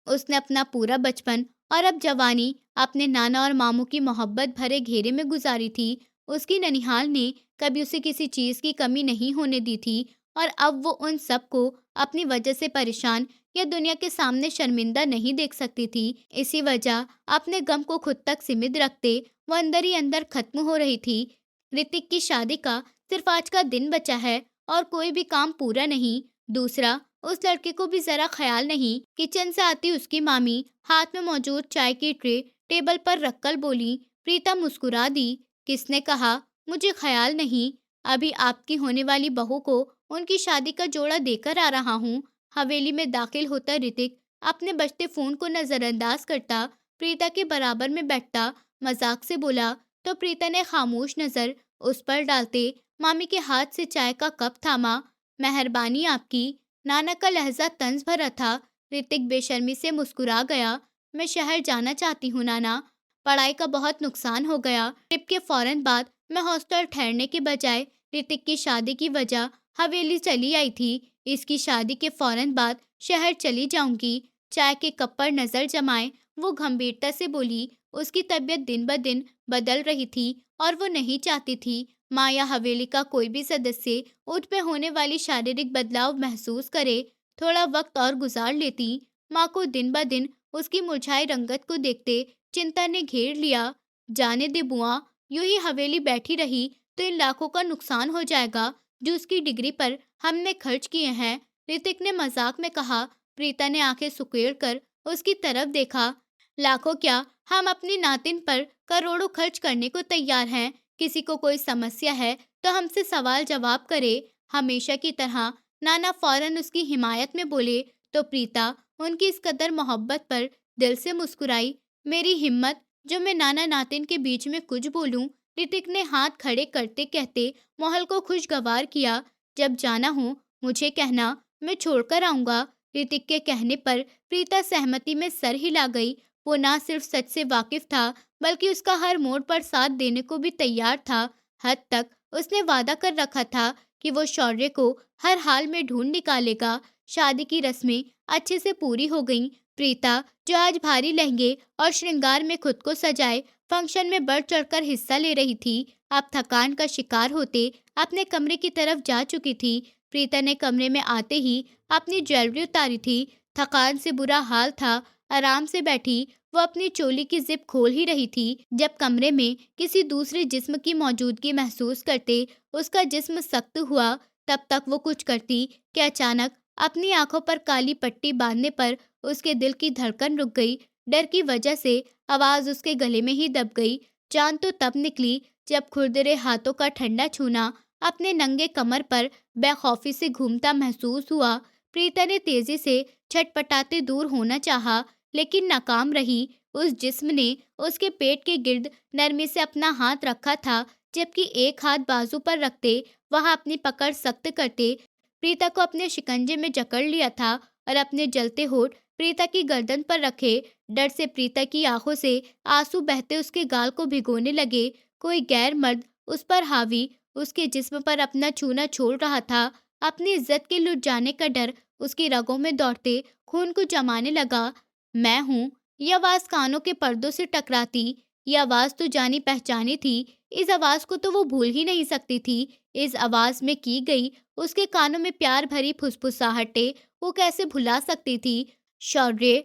उसने अपना पूरा बचपन और अब जवानी अपने नाना और मामू की मोहब्बत भरे घेरे में गुजारी थी। उसकी ननिहाल ने कभी उसे किसी चीज की कमी नहीं होने दी थी, और अब वो उन सबको अपनी वजह से परेशान या दुनिया के सामने शर्मिंदा नहीं देख सकती थी। इसी वजह अपने गम को खुद तक सीमित रखते वो अंदर ही अंदर खत्म हो रही थी। ऋतिक की शादी का सिर्फ आज का दिन बचा है और कोई भी काम पूरा नहीं। दूसरा, उस लड़के को भी जरा ख्याल नहीं। किचन से आती उसकी मामी हाथ में मौजूद चाय की ट्रे टेबल पर रखकर बोली। प्रीता मुस्कुरा दी। किसने कहा? मुझे ख्याल नहीं। अभी आपकी होने वाली बहू को उनकी शादी का जोड़ा देकर आ रहा हूँ। हवेली में दाखिल होता ऋतिक अपने बजते फोन को नजरअंदाज करता प्रीता के बराबर में बैठता मजाक से बोला, तो प्रीता ने खामोश नजर उस पर डालते मामी के हाथ से चाय का कप थामा। मेहरबानी आपकी। नाना का लहजा तंज भरा था। ऋतिक बेशर्मी से मुस्कुरा गया। मैं शहर जाना चाहती हूँ नाना, पढ़ाई का बहुत नुकसान हो गया। ट्रिप के फौरन बाद मैं हॉस्टल ठहरने के बजाय ऋतिक की शादी की वजह हवेली चली आई थी। इसकी शादी के फौरन बाद शहर चली जाऊंगी। चाय के कप पर नजर जमाए वो गंभीरता से बोली। उसकी तबीयत दिन ब दिन बदल रही थी और वो नहीं चाहती थी माँ या हवेली का कोई भी सदस्य उठ पे होने वाली शारीरिक बदलाव महसूस करे। थोड़ा वक्त और गुजार लेती। माँ को दिन ब दिन उसकी मुरझाई रंगत को देखते चिंता ने घेर लिया। जाने दे बुआ, यूं ही हवेली बैठी रही तो इन लाखों का नुकसान हो जाएगा जो उसकी डिग्री पर हमने खर्च किए हैं, ऋतिक ने मजाक में कहा। प्रीता ने आंखें सुकेड़ कर उसकी तरफ देखा। लाखों क्या, हम अपनी नातिन पर करोड़ों खर्च करने को तैयार हैं। किसी को कोई समस्या है तो हमसे सवाल जवाब करे। हमेशा की तरह नाना फौरन उसकी हिमायत में बोले, तो प्रीता उनकी इस कदर मोहब्बत पर दिल से मुस्कुराई। मेरी हिम्मत जो मैं नाना नातिन के बीच में कुछ बोलूं, ऋतिक ने हाथ खड़े करते कहते माहौल को खुशगवार किया। जब जाना हो मुझे कहना, मैं छोड़कर आऊंगा। ऋतिक के कहने पर प्रीता सहमति में सर हिला गई। वो ना सिर्फ सच से वाकिफ था, बल्कि उसका हर मोड़ पर साथ देने को भी तैयार था। हद तक उसने वादा कर रखा था कि वो शौर्य को हर हाल में ढूंढ निकालेगा। शादी की रस्में अच्छे से पूरी हो गईं। प्रीता, जो आज भारी लहंगे और श्रृंगार में खुद को सजाए फंक्शन में बढ़ चढ़कर हिस्सा ले रही थी, अब थकान का शिकार होते अपने कमरे की तरफ जा चुकी थी। प्रीता ने कमरे में आते ही अपनी ज्वेलरी उतारी थी। थकान से बुरा हाल था। आराम से बैठी वो अपनी चोली की जिप खोल ही रही थी जब कमरे में किसी दूसरे जिस्म की मौजूदगी महसूस करते उसका जिस्म सख्त हुआ। तब तक वो कुछ करती कि अचानक अपनी आंखों पर काली पट्टी बांधने पर उसके दिल की धड़कन रुक गई। डर की वजह से आवाज उसके गले में ही दब गई। जान तो तब निकली जब खुरदरे हाथों का ठंडा छूना अपने नंगे कमर पर बेखौफी से घूमता महसूस हुआ। प्रीता ने तेजी से छटपटाते दूर होना चाहा, लेकिन नाकाम रही। उस जिस्म ने उसके पेट के गिर्द नरमी से अपना हाथ रखा था, जबकि एक हाथ बाजू पर रखते वहां अपनी पकड़ सख्त करते प्रीता को अपने शिकंजे में जकड़ लिया था और अपने जलते होठ प्रीता की गर्दन पर रखे। डर से प्रीता की आंखों से आंसू बहते उसके गाल को भिगोने लगे। कोई गैर मर्द उस पर हावी उसके जिस्म पर अपना छूना छोड़ रहा था। अपनी इज्जत के लुट जाने का डर उसकी रगों में दौड़ते खून को जमाने लगा। मैं हूँ, ये आवाज कानों के पर्दों से टकराती। ये आवाज तो जानी पहचानी थी। इस आवाज को तो वो भूल ही नहीं सकती थी। इस आवाज में की गई उसके कानों में प्यार भरी फुसफुसाहटें वो कैसे भुला सकती थी। शौर्य,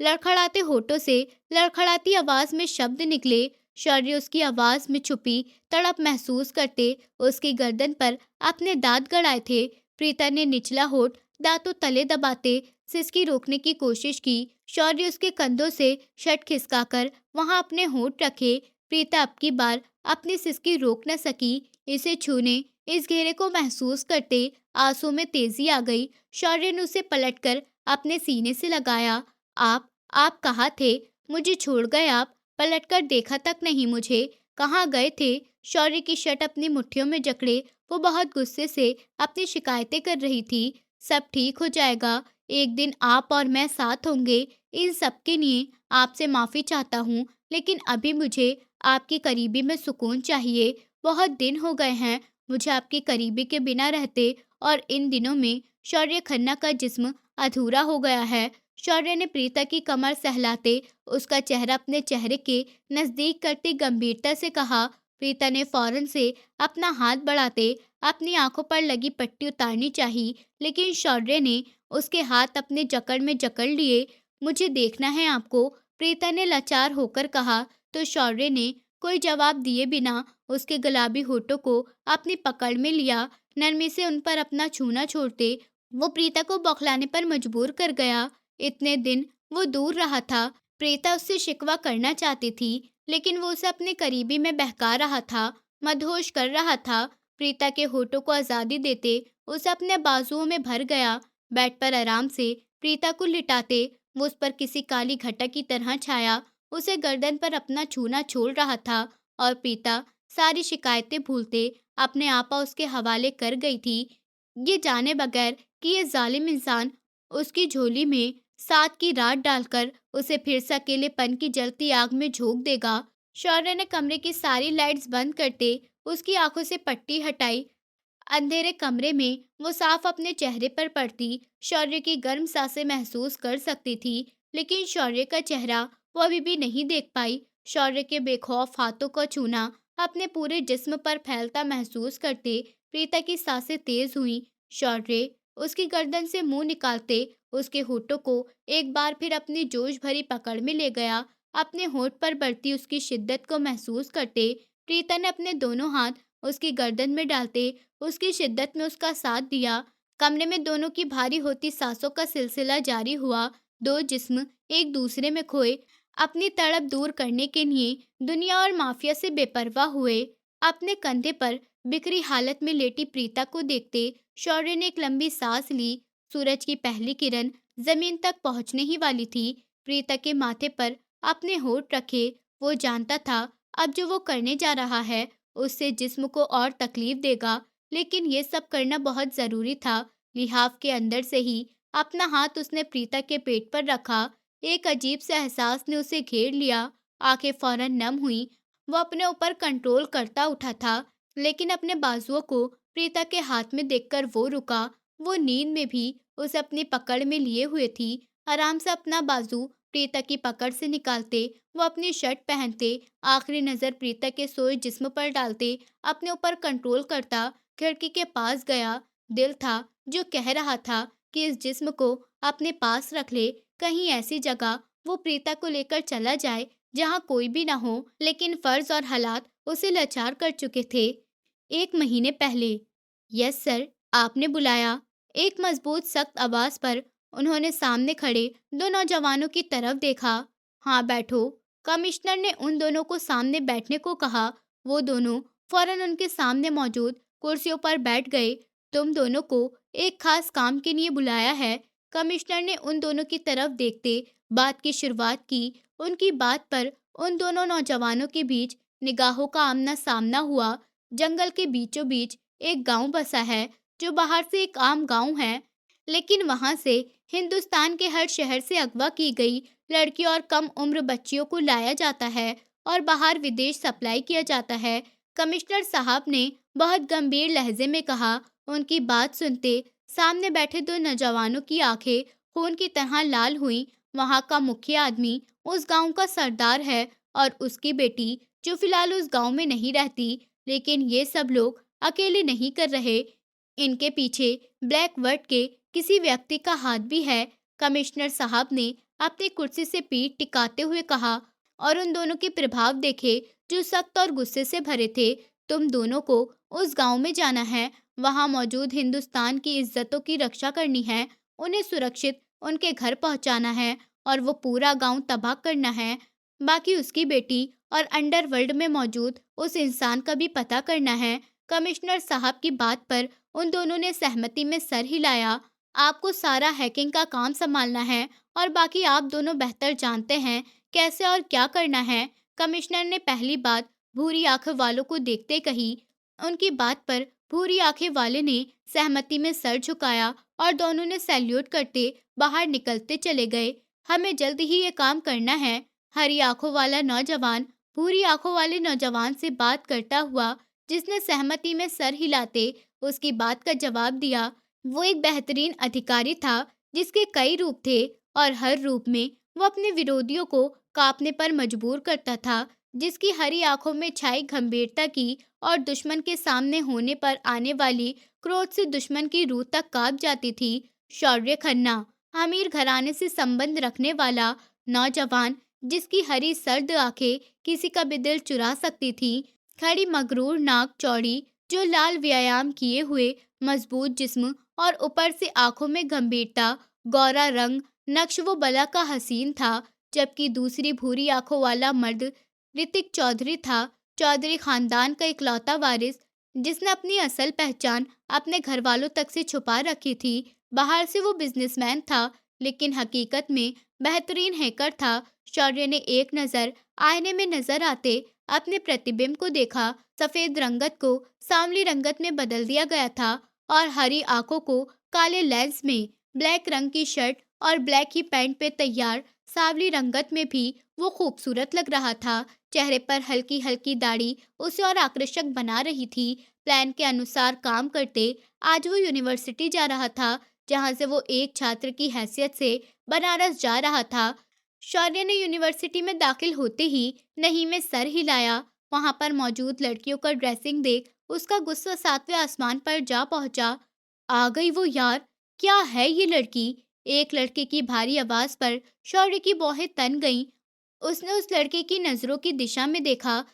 लड़खड़ाते होठों से लड़खड़ाती आवाज में शब्द निकले। शौर्य उसकी आवाज में छुपी तड़प महसूस करते उसकी गर्दन पर अपने दांत गड़ाए थे। प्रीता ने निचला होठ दांतों तले दबाते सिसकी रोकने की कोशिश की। शौर्य उसके कंधों से शर्ट खिसकाकर वहां अपने होंठ रखे। प्रीता अब की बार अपनी सिसकी रोक न सकी। इसे छूने, इस घेरे को महसूस करते आंसू में तेजी आ गई। शौर्य ने उसे पलटकर अपने सीने से लगाया। आप कहाँ थे? मुझे छोड़ गए आप? पलटकर देखा तक नहीं मुझे। कहाँ गए थे? शौर्य की शर्ट अपनी मुट्ठियों में जकड़े वो बहुत गुस्से से अपनी शिकायतें कर रही थी। सब ठीक हो जाएगा, एक दिन आप और मैं साथ होंगे। इन सब के लिए आपसे माफ़ी चाहता हूँ, लेकिन अभी मुझे आपकी करीबी में सुकून चाहिए। बहुत दिन हो गए हैं मुझे आपकी करीबी के बिना रहते, और इन दिनों में शौर्य खन्ना का जिस्म अधूरा हो गया है। शौर्य ने प्रीता की कमर सहलाते उसका चेहरा अपने चेहरे के नज़दीक करते गंभीरता से कहा। प्रीता ने फौरन से अपना हाथ बढ़ाते अपनी आंखों पर लगी पट्टी उतारनी चाहिए, लेकिन शौर्य ने उसके हाथ अपने जकड़ में जकड़ लिए। मुझे देखना है आपको, प्रीता ने लाचार होकर कहा। तो शौर्य ने कोई जवाब दिए बिना उसके गुलाबी होठों को अपनी पकड़ में लिया। नरमी से उन पर अपना छूना छोड़ते वो प्रीता को बौखलाने पर मजबूर कर गया। इतने दिन वो दूर रहा था। प्रीता उससे शिकवा करना चाहती थी, लेकिन वो उसे अपने करीबी में बहका रहा था, मदहोश कर रहा था। प्रीता के होठों को आज़ादी देते उसे अपने बाजुओं में भर गया। बेड पर आराम से प्रीता को लिटाते वो उस पर किसी काली घटा की तरह छाया उसे गर्दन पर अपना छूना छोड़ रहा था। और प्रीता सारी शिकायतें भूलते अपने आपा उसके हवाले कर गई थी, ये जाने बगैर कि ये जालिम इंसान उसकी झोली में साथ की रात डालकर उसे फिर से अकेलेपन की जलती आग में झोंक देगा। शौर्य ने कमरे की सारी लाइट्स बंद करते उसकी आंखों से पट्टी हटाई। अंधेरे कमरे में वो साफ अपने चेहरे पर पड़ती शौर्य की गर्म सांसें महसूस कर सकती थी, लेकिन शौर्य का चेहरा वो अभी भी नहीं देख पाई। शौर्य के बेखौफ हाथों को छूना अपने पूरे जिस्म पर फैलता महसूस करते प्रीता की सांसें तेज हुई। शौर्य उसकी गर्दन से मुंह निकालते उसके होठों को एक बार फिर अपनी जोश भरी पकड़ में ले गया। अपने होठ पर बढ़ती उसकी शिद्दत को महसूस करते प्रीता ने अपने दोनों हाथ उसकी गर्दन में डालते उसकी शिद्दत में उसका साथ दिया। कमरे में दोनों की भारी होती सांसों का सिलसिला जारी हुआ। दो जिस्म एक दूसरे में खोए अपनी तड़प दूर करने के लिए दुनिया और माफिया से बेपरवाह हुए। अपने कंधे पर बिखरी हालत में लेटी प्रीता को देखते शौर्य ने एक लंबी सांस ली। सूरज की पहली किरण जमीन तक पहुंचने ही वाली थी। प्रीता के माथे पर अपने होठ रखे वो जानता था अब जो वो करने जा रहा है उससे जिस्म को और तकलीफ देगा, लेकिन ये सब करना बहुत जरूरी था। लिहाफ के अंदर से ही अपना हाथ उसने प्रीता के पेट पर रखा। एक अजीब सा एहसास ने उसे घेर लिया। आंखें फौरन नम हुई। वो अपने ऊपर कंट्रोल करता उठा था, लेकिन अपने बाजुओं को प्रीता के हाथ में देखकर वो रुका। वो नींद में भी उसे अपनी पकड़ में लिए हुए थी। आराम से अपना बाजू प्रीता की पकड़ से निकालते वो अपनी शर्ट पहनते आखिरी नजर प्रीता के सोए जिस्म पर डालते अपने ऊपर कंट्रोल करता खिड़की के पास गया। दिल था जो कह रहा था कि इस जिस्म को अपने पास रख ले, कहीं ऐसी जगह वो प्रीता को लेकर चला जाए जहाँ कोई भी ना हो, लेकिन फर्ज और हालात उसे लाचार कर चुके थे। 1 महीने पहले। यस सर, आपने बुलाया। एक मजबूत सख्त आवाज पर उन्होंने सामने खड़े दो नौजवानों की तरफ देखा। हाँ बैठो। कमिश्नर ने उन दोनों को सामने बैठने को कहा। वो दोनों फौरन उनके सामने मौजूद कुर्सियों पर बैठ गए। तुम दोनों को एक खास काम के लिए बुलाया है। कमिश्नर ने उन दोनों की तरफ देखते बात की शुरुआत की। उनकी बात पर उन दोनों नौजवानों के बीच निगाहों का आमना सामना हुआ। जंगल के बीचों बीच एक गांव बसा है जो बाहर से एक आम गांव है, लेकिन वहां से हिंदुस्तान के हर शहर से अगवा की गई लड़कियों और कम उम्र बच्चियों को लाया जाता है और बाहर विदेश सप्लाई किया जाता है। कमिश्नर साहब ने बहुत गंभीर लहजे में कहा। उनकी बात सुनते सामने बैठे दो नौजवानों की आंखें खून की तरह लाल हुई। वहां का मुख्य आदमी उस गांव का सरदार है और उसकी बेटी जो फिलहाल उस गांव में नहीं रहती, लेकिन ये सब लोग अकेले नहीं कर रहे। इनके पीछे ब्लैक वर्ड के किसी व्यक्ति का हाथ भी है। कमिश्नर साहब ने अपनी कुर्सी से पीठ टिकाते हुए कहा और उन दोनों के प्रभाव देखे जो सख्त और गुस्से से भरे थे। तुम दोनों को उस गांव में जाना है। वहां मौजूद हिंदुस्तान की इज्जतों की रक्षा करनी है, उन्हें सुरक्षित उनके घर पहुंचाना है और वो पूरा गांव तबाह करना है। बाकी उसकी बेटी और अंडरवर्ल्ड में मौजूद उस इंसान का भी पता करना है। कमिश्नर साहब की बात पर उन दोनों ने सहमति में सर हिलाया। आपको सारा हैकिंग का काम संभालना है और बाकी आप दोनों बेहतर जानते हैं कैसे और क्या करना है। कमिश्नर ने पहली बात भूरी आंख वालों को देखते कही। उनकी बात पर भूरी आंखें वाले ने सहमति में सर झुकाया और दोनों ने सैल्यूट करते बाहर निकलते चले गए। हमें जल्द ही ये काम करना है। हरी आंखों वाला नौजवान भूरी आंखों वाले नौजवान से बात करता हुआ, जिसने सहमति में सर हिलाते उसकी बात का जवाब दिया। वो एक बेहतरीन अधिकारी था जिसके कई रूप थे और हर रूप में वो अपने विरोधियों को कांपने पर मजबूर करता था। जिसकी हरी आंखों में छाई गंभीरता की और दुश्मन के सामने होने पर आने वाली क्रोध से दुश्मन की रूह तक कांप जाती थी। शौर्य खन्ना, अमीर घराने से संबंध रखने वाला नौजवान, जिसकी हरी सर्द आंखें किसी का भी दिल चुरा सकती थी। खड़ी मगरूर नाक चौड़ी, जो लाल व्यायाम किए हुए मजबूत जिस्म और ऊपर से आंखों में गंभीरता, गौरा रंग नक्श वो बला का हसीन था। जबकि दूसरी भूरी आंखों वाला मर्द ऋतिक चौधरी था, चौधरी खानदान का इकलौता वारिस, जिसने अपनी असल पहचान अपने घर वालों तक से छुपा रखी थी। बाहर से वो बिजनेसमैन था, लेकिन हकीकत में बेहतरीन हैकर था। शौर्य ने एक नज़र आईने में नजर आते अपने प्रतिबिंब को देखा। सफेद रंगत को सांवली रंगत में बदल दिया गया था और हरी आंखों को काले लेंस में, ब्लैक रंग की शर्ट और ब्लैक ही पैंट पे तैयार सांवली रंगत में भी वो खूबसूरत लग रहा था। चेहरे पर हल्की हल्की दाढ़ी उसे और आकर्षक बना रही थी। प्लान के अनुसार काम करते आज वो यूनिवर्सिटी जा रहा था, जहां से वो एक छात्र की हैसियत से बनारस जा रहा था। शौर्य ने यूनिवर्सिटी में दाखिल होते ही नहीं में सर हिलाया। वहां पर मौजूद लड़कियों का ड्रेसिंग देख उसका गुस्सा सातवें आसमान पर जा पहुंचा। आ गई वो यार, क्या है ये लड़की? एक लड़के की भारी आवाज पर शौर्य की भौहें तन गईं। उसने उस लड़के की नजरों की दिशा में देखा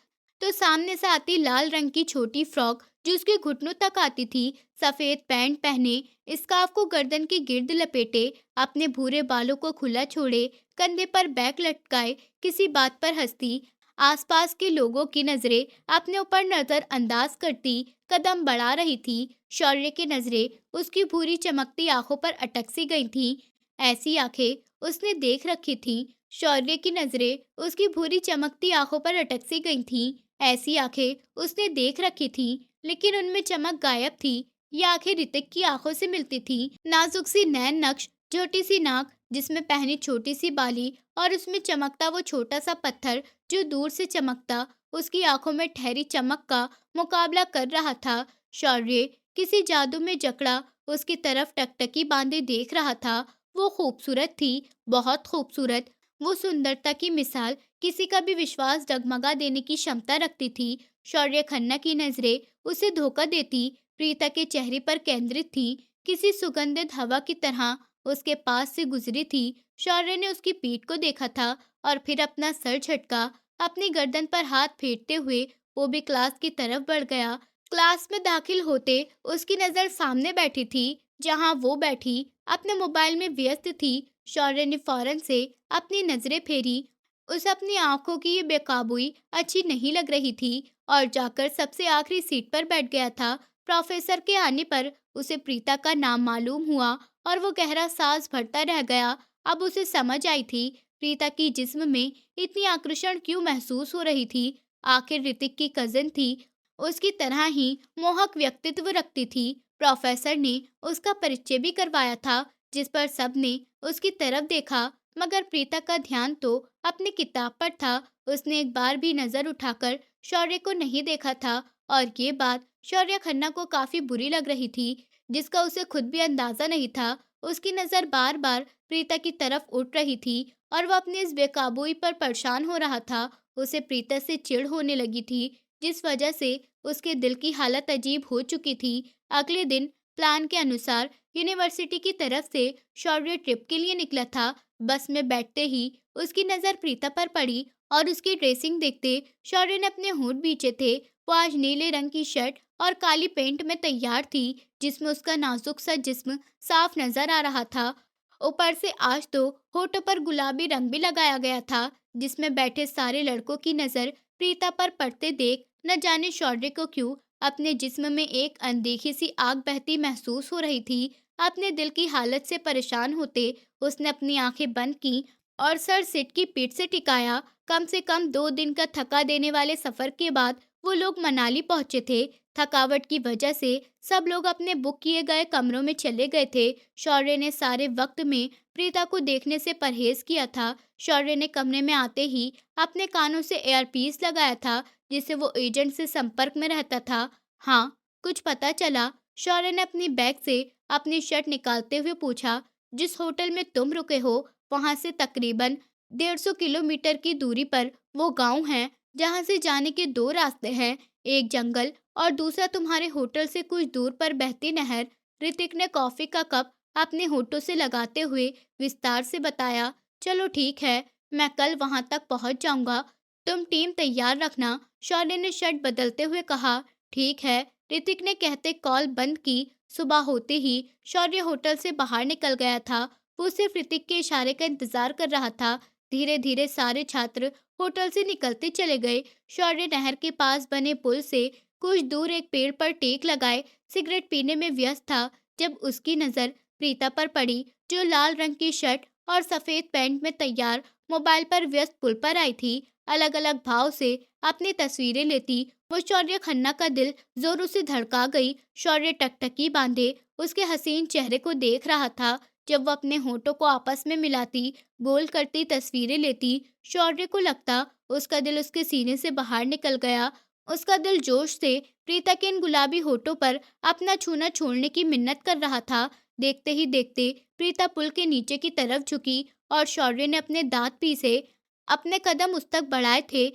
तो सामने से आती लाल रंग की छोटी फ्रॉक, जो उसके घुटनों तक आती थी, सफेद पैंट पहने, स्कार्फ को गर्दन के गिर्द लपेटे, अपने भूरे बालों को खुला छोड़े, कंधे पर बैग लटकाए, किसी बात पर हंसती। आसपास के लोगों की नजरें अपने ऊपर नजर अंदाज करती कदम बढ़ा रही थी। शौर्य की नजरें उसकी भूरी चमकती आंखों पर अटक सी गई थीं। ऐसी आंखें उसने देख रखी थीं। शौर्य की नजरें उसकी भूरी चमकती आंखों पर अटक सी गई थीं। ऐसी आंखें उसने देख रखी थीं, लेकिन उनमें चमक गायब थी। ये आंखें ऋतिक की आंखों से मिलती थीं। नाजुक सी नैन नक्श, छोटी सी नाक जिसमें पहनी छोटी सी बाली और उसमें चमकता वो छोटा सा पत्थर जो दूर से चमकता उसकी आंखों में ठहरी चमक का मुकाबला कर रहा था। शौर्य किसी जादू में जकड़ा उसकी तरफ टकटकी बांधे देख रहा था। वो खूबसूरत थी, बहुत खूबसूरत। वो सुंदरता की मिसाल, किसी का भी विश्वास डगमगा देने की क्षमता रखती थी। शौर्य खन्ना की नजरें उसे धोखा देती प्रीता के चेहरे पर केंद्रित थी, किसी सुगंधित हवा की तरह उसके पास से गुजरी थी। शौर्य ने उसकी पीठ को देखा था और फिर अपना सर झटका, अपनी गर्दन पर हाथ फेरते हुए वो भी क्लास की तरफ बढ़ गया। क्लास में दाखिल होते उसकी नजर सामने बैठी थी, जहां वो बैठी अपने मोबाइल में व्यस्त थी। शौर्य ने फौरन से अपनी नजरें फेरी। उसे अपनी आंखों की ये बेकाबूई अच्छी नहीं लग रही थी और जाकर सबसे आखिरी सीट पर बैठ गया था। प्रोफेसर के आने पर उसे प्रीता का नाम मालूम हुआ और वो गहरा सांस भरता रह गया। अब उसे समझ आई थी प्रीता की जिस्म में इतनी आकर्षण क्यों महसूस हो रही थी। आखिर ऋतिक की कजिन थी, उसकी तरह ही मोहक व्यक्तित्व रखती थी। प्रोफेसर ने उसका परिचय भी करवाया था, जिस पर सबने उसकी तरफ देखा, मगर प्रीता का ध्यान तो अपनी किताब पर था। उसने एक बार भी नजर उठाकर शौर्य को नहीं देखा था और ये बात शौर्य खन्ना को काफी बुरी लग रही थी, जिसका उसे खुद भी अंदाजा नहीं था। उसकी नजर बार बार प्रीता की तरफ उठ रही थी और वह अपनी इस बेकाबूई पर परेशान हो रहा था। उसे प्रीता से चिढ़ होने लगी थी, जिस वजह से उसके दिल की हालत अजीब हो चुकी थी। अगले दिन प्लान के अनुसार यूनिवर्सिटी की तरफ से शौर्य ट्रिप के लिए निकला था। बस में बैठते ही उसकी नज़र प्रीता पर पड़ी और उसकी ड्रेसिंग देखते शौर्य ने अपने होंठ भींचे थे। वो आज नीले रंग की शर्ट और काली पैंट में तैयार थी, जिसमें उसका नाजुक सा जिस्म साफ नजर आ रहा था। ऊपर से आज तो होठों पर गुलाबी रंग भी लगाया गया था, जिसमें बैठे सारे लड़कों की नजर प्रीता पर पड़ते देख न जाने शौर्य को क्यों अपने जिस्म में एक अनदेखी सी आग बहती महसूस हो रही थी। अपने दिल की हालत से परेशान होते उसने अपनी आंखें बंद की और सर सिट की पीठ से टिकाया। कम से कम 2 दिन का थका देने वाले सफर के बाद वो लोग मनाली पहुंचे थे। थकावट की वजह से सब लोग अपने बुक किए गए कमरों में चले गए थे। शौर्य ने सारे वक्त में प्रीता को देखने से परहेज किया था। शौर्य ने कमरे में आते ही अपने कानों से एयरपीस लगाया था, जिससे वो एजेंट से संपर्क में रहता था। हाँ, कुछ पता चला? शौर्य ने अपनी बैग से अपनी शर्ट निकालते हुए पूछा। जिस होटल में तुम रुके हो, वहां से तकरीबन 150 किलोमीटर की दूरी पर वो गांव है, जहां से जाने के 2 रास्ते हैं, एक जंगल और दूसरा तुम्हारे होटल से कुछ दूर पर बहती नहर। ऋतिक ने कॉफी का कप अपने होठों से लगाते हुए विस्तार से बताया। चलो ठीक है, मैं कल वहां तक पहुंच जाऊंगा। तुम टीम तैयार रखना, शौर्य ने शर्ट बदलते हुए कहा। ठीक है, ऋतिक ने कहते कॉल बंद की। सुबह होते ही शौर्य होटल से बाहर निकल गया था। वो सिर्फ ऋतिक के इशारे का इंतजार कर रहा था। धीरे धीरे सारे छात्र होटल से निकलते चले गए। शौर्य नहर के पास बने पुल से कुछ दूर एक पेड़ पर टेक लगाए सिगरेट पीने में व्यस्त था, जब उसकी नजर प्रीता पर पड़ी, जो लाल रंग की शर्ट और सफेद पैंट में तैयार मोबाइल पर व्यस्त पुल पर आई थी। अलग अलग भाव से अपनी तस्वीरें लेती वो शौर्य खन्ना का दिल जोरों से धड़का गई। शौर्य टकटकी बांधे उसके हसीन चेहरे को देख रहा था। जब वो अपने होठों को आपस में मिलाती, गोल करती तस्वीरें लेती, शौर्य को लगता उसका दिल उसके सीने से बाहर निकल गया। उसका दिल जोश से प्रीता के इन गुलाबी होठों पर अपना छूना छोड़ने की मिन्नत कर रहा था। देखते ही देखते प्रीता पुल के नीचे की तरफ झुकी और शौर्य ने अपने दांत पीसे अपने कदम उस तक बढ़ाए थे।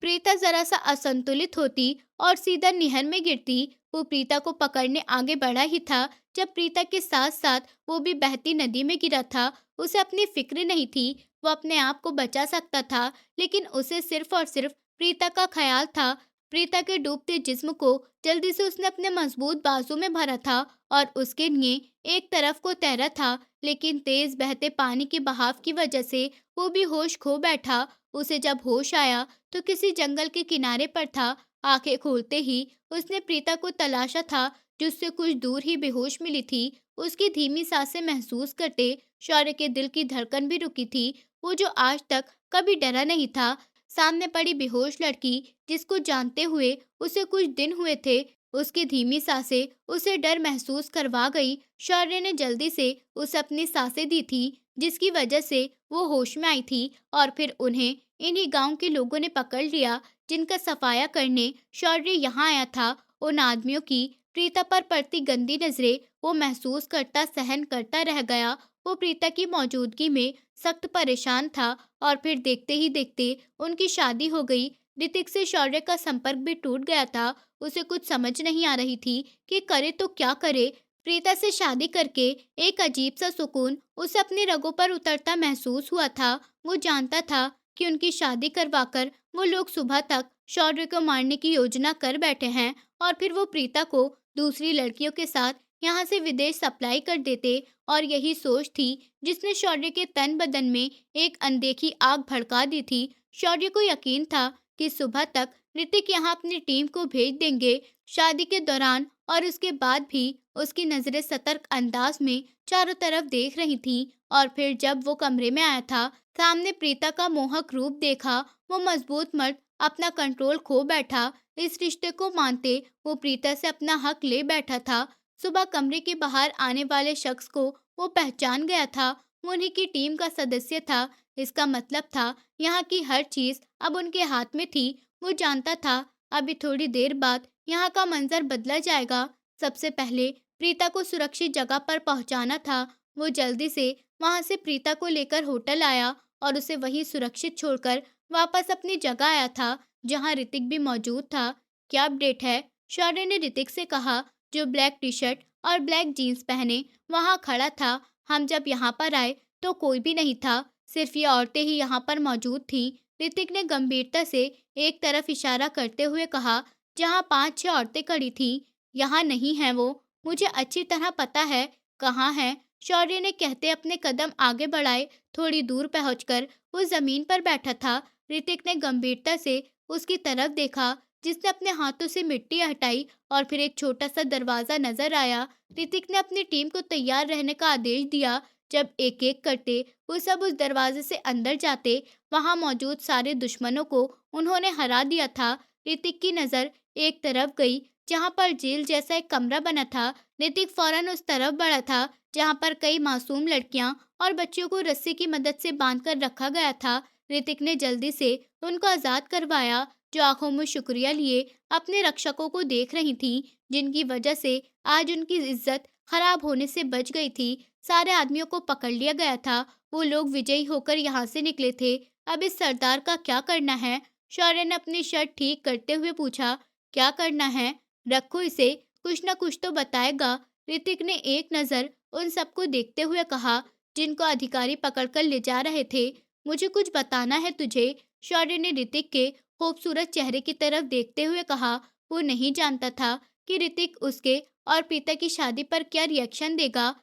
प्रीता जरा सा असंतुलित होती और सीधा निहर में गिरती। वो प्रीता को पकड़ने आगे बढ़ा ही था, जब प्रीता के साथ साथ वो भी बहती नदी में गिरा था। उसे अपनी फिक्र नहीं थी, वो अपने आप को बचा सकता था, लेकिन उसे सिर्फ और सिर्फ प्रीता का ख्याल था। प्रीता के डूबते जिस्म को जल्दी से उसने अपने मजबूत बाजू में भरा था और उसके लिए एक तरफ को तैरा था, लेकिन तेज बहते पानी के बहाव की वजह से वो भी होश खो बैठा। उसे जब होश आया तो किसी जंगल के किनारे पर था। आंखें खोलते ही उसने प्रीता को तलाशा था, जिससे कुछ दूर ही बेहोश मिली थी। उसकी धीमी सांसें महसूस करते शौर्य के दिल की धड़कन भी रुकी थी। वो जो आज तक कभी डरा नहीं था, सामने पड़ी बेहोश लड़की जिसको जानते हुए उसे कुछ दिन हुए थे, उसकी धीमी सांसें उसे डर महसूस करवा गई। शौर्य ने जल्दी से उसे अपनी सांसें दी थी, जिसकी वजह से वो होश में आई थी। और फिर उन्हें इन्हीं गांव के लोगों ने पकड़ लिया, जिनका सफाया करने शौर्य यहाँ आया था। उन आदमियों की प्रीता पर पड़ती गंदी नजरें वो महसूस करता सहन करता रह गया। वो प्रीता की मौजूदगी में सख्त परेशान था और फिर देखते ही देखते उनकी शादी हो गई। ऋतिक से शौर्य का संपर्क भी टूट गया था। उसे कुछ समझ नहीं आ रही थी कि करे तो क्या करे। प्रीता से शादी करके एक अजीब सा सुकून उसे अपनी रगों पर उतरता महसूस हुआ था। वो जानता था कि उनकी शादी करवाकर वो लोग सुबह तक शौर्य को मारने की योजना कर बैठे हैं और फिर वो प्रीता को दूसरी लड़कियों के साथ यहाँ से विदेश सप्लाई कर देते। और यही सोच थी जिसने शौर्य के तन बदन में एक अनदेखी आग भड़का दी थी। शौर्य को यकीन था कि सुबह तक ऋतिक यहाँ अपनी टीम को भेज देंगे। शादी के दौरान और उसके बाद भी उसकी नजरें सतर्क अंदाज में चारों तरफ देख रही थीं। और फिर जब वो कमरे में आया था, सामने प्रीता का मोहक रूप देखा। वो मजबूत मर्द अपना कंट्रोल खो बैठा। इस रिश्ते को मानते वो प्रीता से अपना हक ले बैठा था। सुबह कमरे के बाहर आने वाले शख्स को वो पहचान गया था। वो उन्हीं की टीम का सदस्य था। इसका मतलब था यहाँ की हर चीज अब उनके हाथ में थी। वो जानता था अभी थोड़ी देर बाद यहाँ का मंजर बदला जाएगा। सबसे पहले प्रीता को सुरक्षित जगह पर पहुंचाना था। वो जल्दी से वहां से प्रीता को लेकर होटल आया और उसे वहीं सुरक्षित छोड़कर वापस अपनी जगह आया था, जहां ऋतिक भी मौजूद था। क्या अपडेट है? शौर्य ने ऋतिक से कहा, जो ब्लैक टी शर्ट और ब्लैक जीन्स पहने वहां खड़ा था। हम जब यहाँ पर आए तो कोई भी नहीं था, सिर्फ ये औरतें ही यहाँ पर मौजूद थीं। ऋतिक ने गंभीरता से एक तरफ इशारा करते हुए कहा, जहाँ 5-6 औरतें खड़ी थीं। यहाँ नहीं है वो, मुझे अच्छी तरह पता है कहाँ है, शौर्य ने कहते अपने कदम आगे बढ़ाए। थोड़ी दूर पहुंचकर वो जमीन पर बैठा था। ऋतिक ने गंभीरता से उसकी तरफ देखा, जिसने अपने हाथों से मिट्टी हटाई और फिर एक छोटा सा दरवाजा नजर आया। ऋतिक ने अपनी टीम को तैयार रहने का आदेश दिया। जब एक एक करते वो सब उस दरवाजे से अंदर जाते, वहां मौजूद सारे दुश्मनों को उन्होंने हरा दिया था। ऋतिक की नजर एक तरफ गई जहां पर जेल जैसा एक कमरा बना था। ऋतिक फौरन उस तरफ बढ़ा था जहां पर कई मासूम लड़कियां और बच्चियों को रस्सी की मदद से बांधकर रखा गया था। ऋतिक ने जल्दी से उनको आजाद करवाया, जो आंखों में शुक्रिया लिए अपने रक्षकों को देख रही थीं, जिनकी वजह से आज उनकी इज्जत खराब होने से बच गई थी। सारे आदमियों को पकड़ लिया गया था। वो लोग विजयी होकर यहाँ से निकले थे। अब इस सरदार का क्या करना है? शौर्य ने अपनी शर्ट ठीक करते हुए पूछा। क्या करना है? रखो इसे, कुछ न कुछ तो बताएगा। ऋतिक ने एक नज़र उन सबको देखते हुए कहा, जिनको अधिकारी पकड़कर ले जा रहे थे। मुझे कुछ बताना है तुझे। शौर्य ने ऋतिक के खूबसूरत चेहरे की तरफ देखते हुए कहा। वो नहीं जानता था कि ऋतिक उसके और प्रीता की शादी पर क्या रिएक्शन देगा।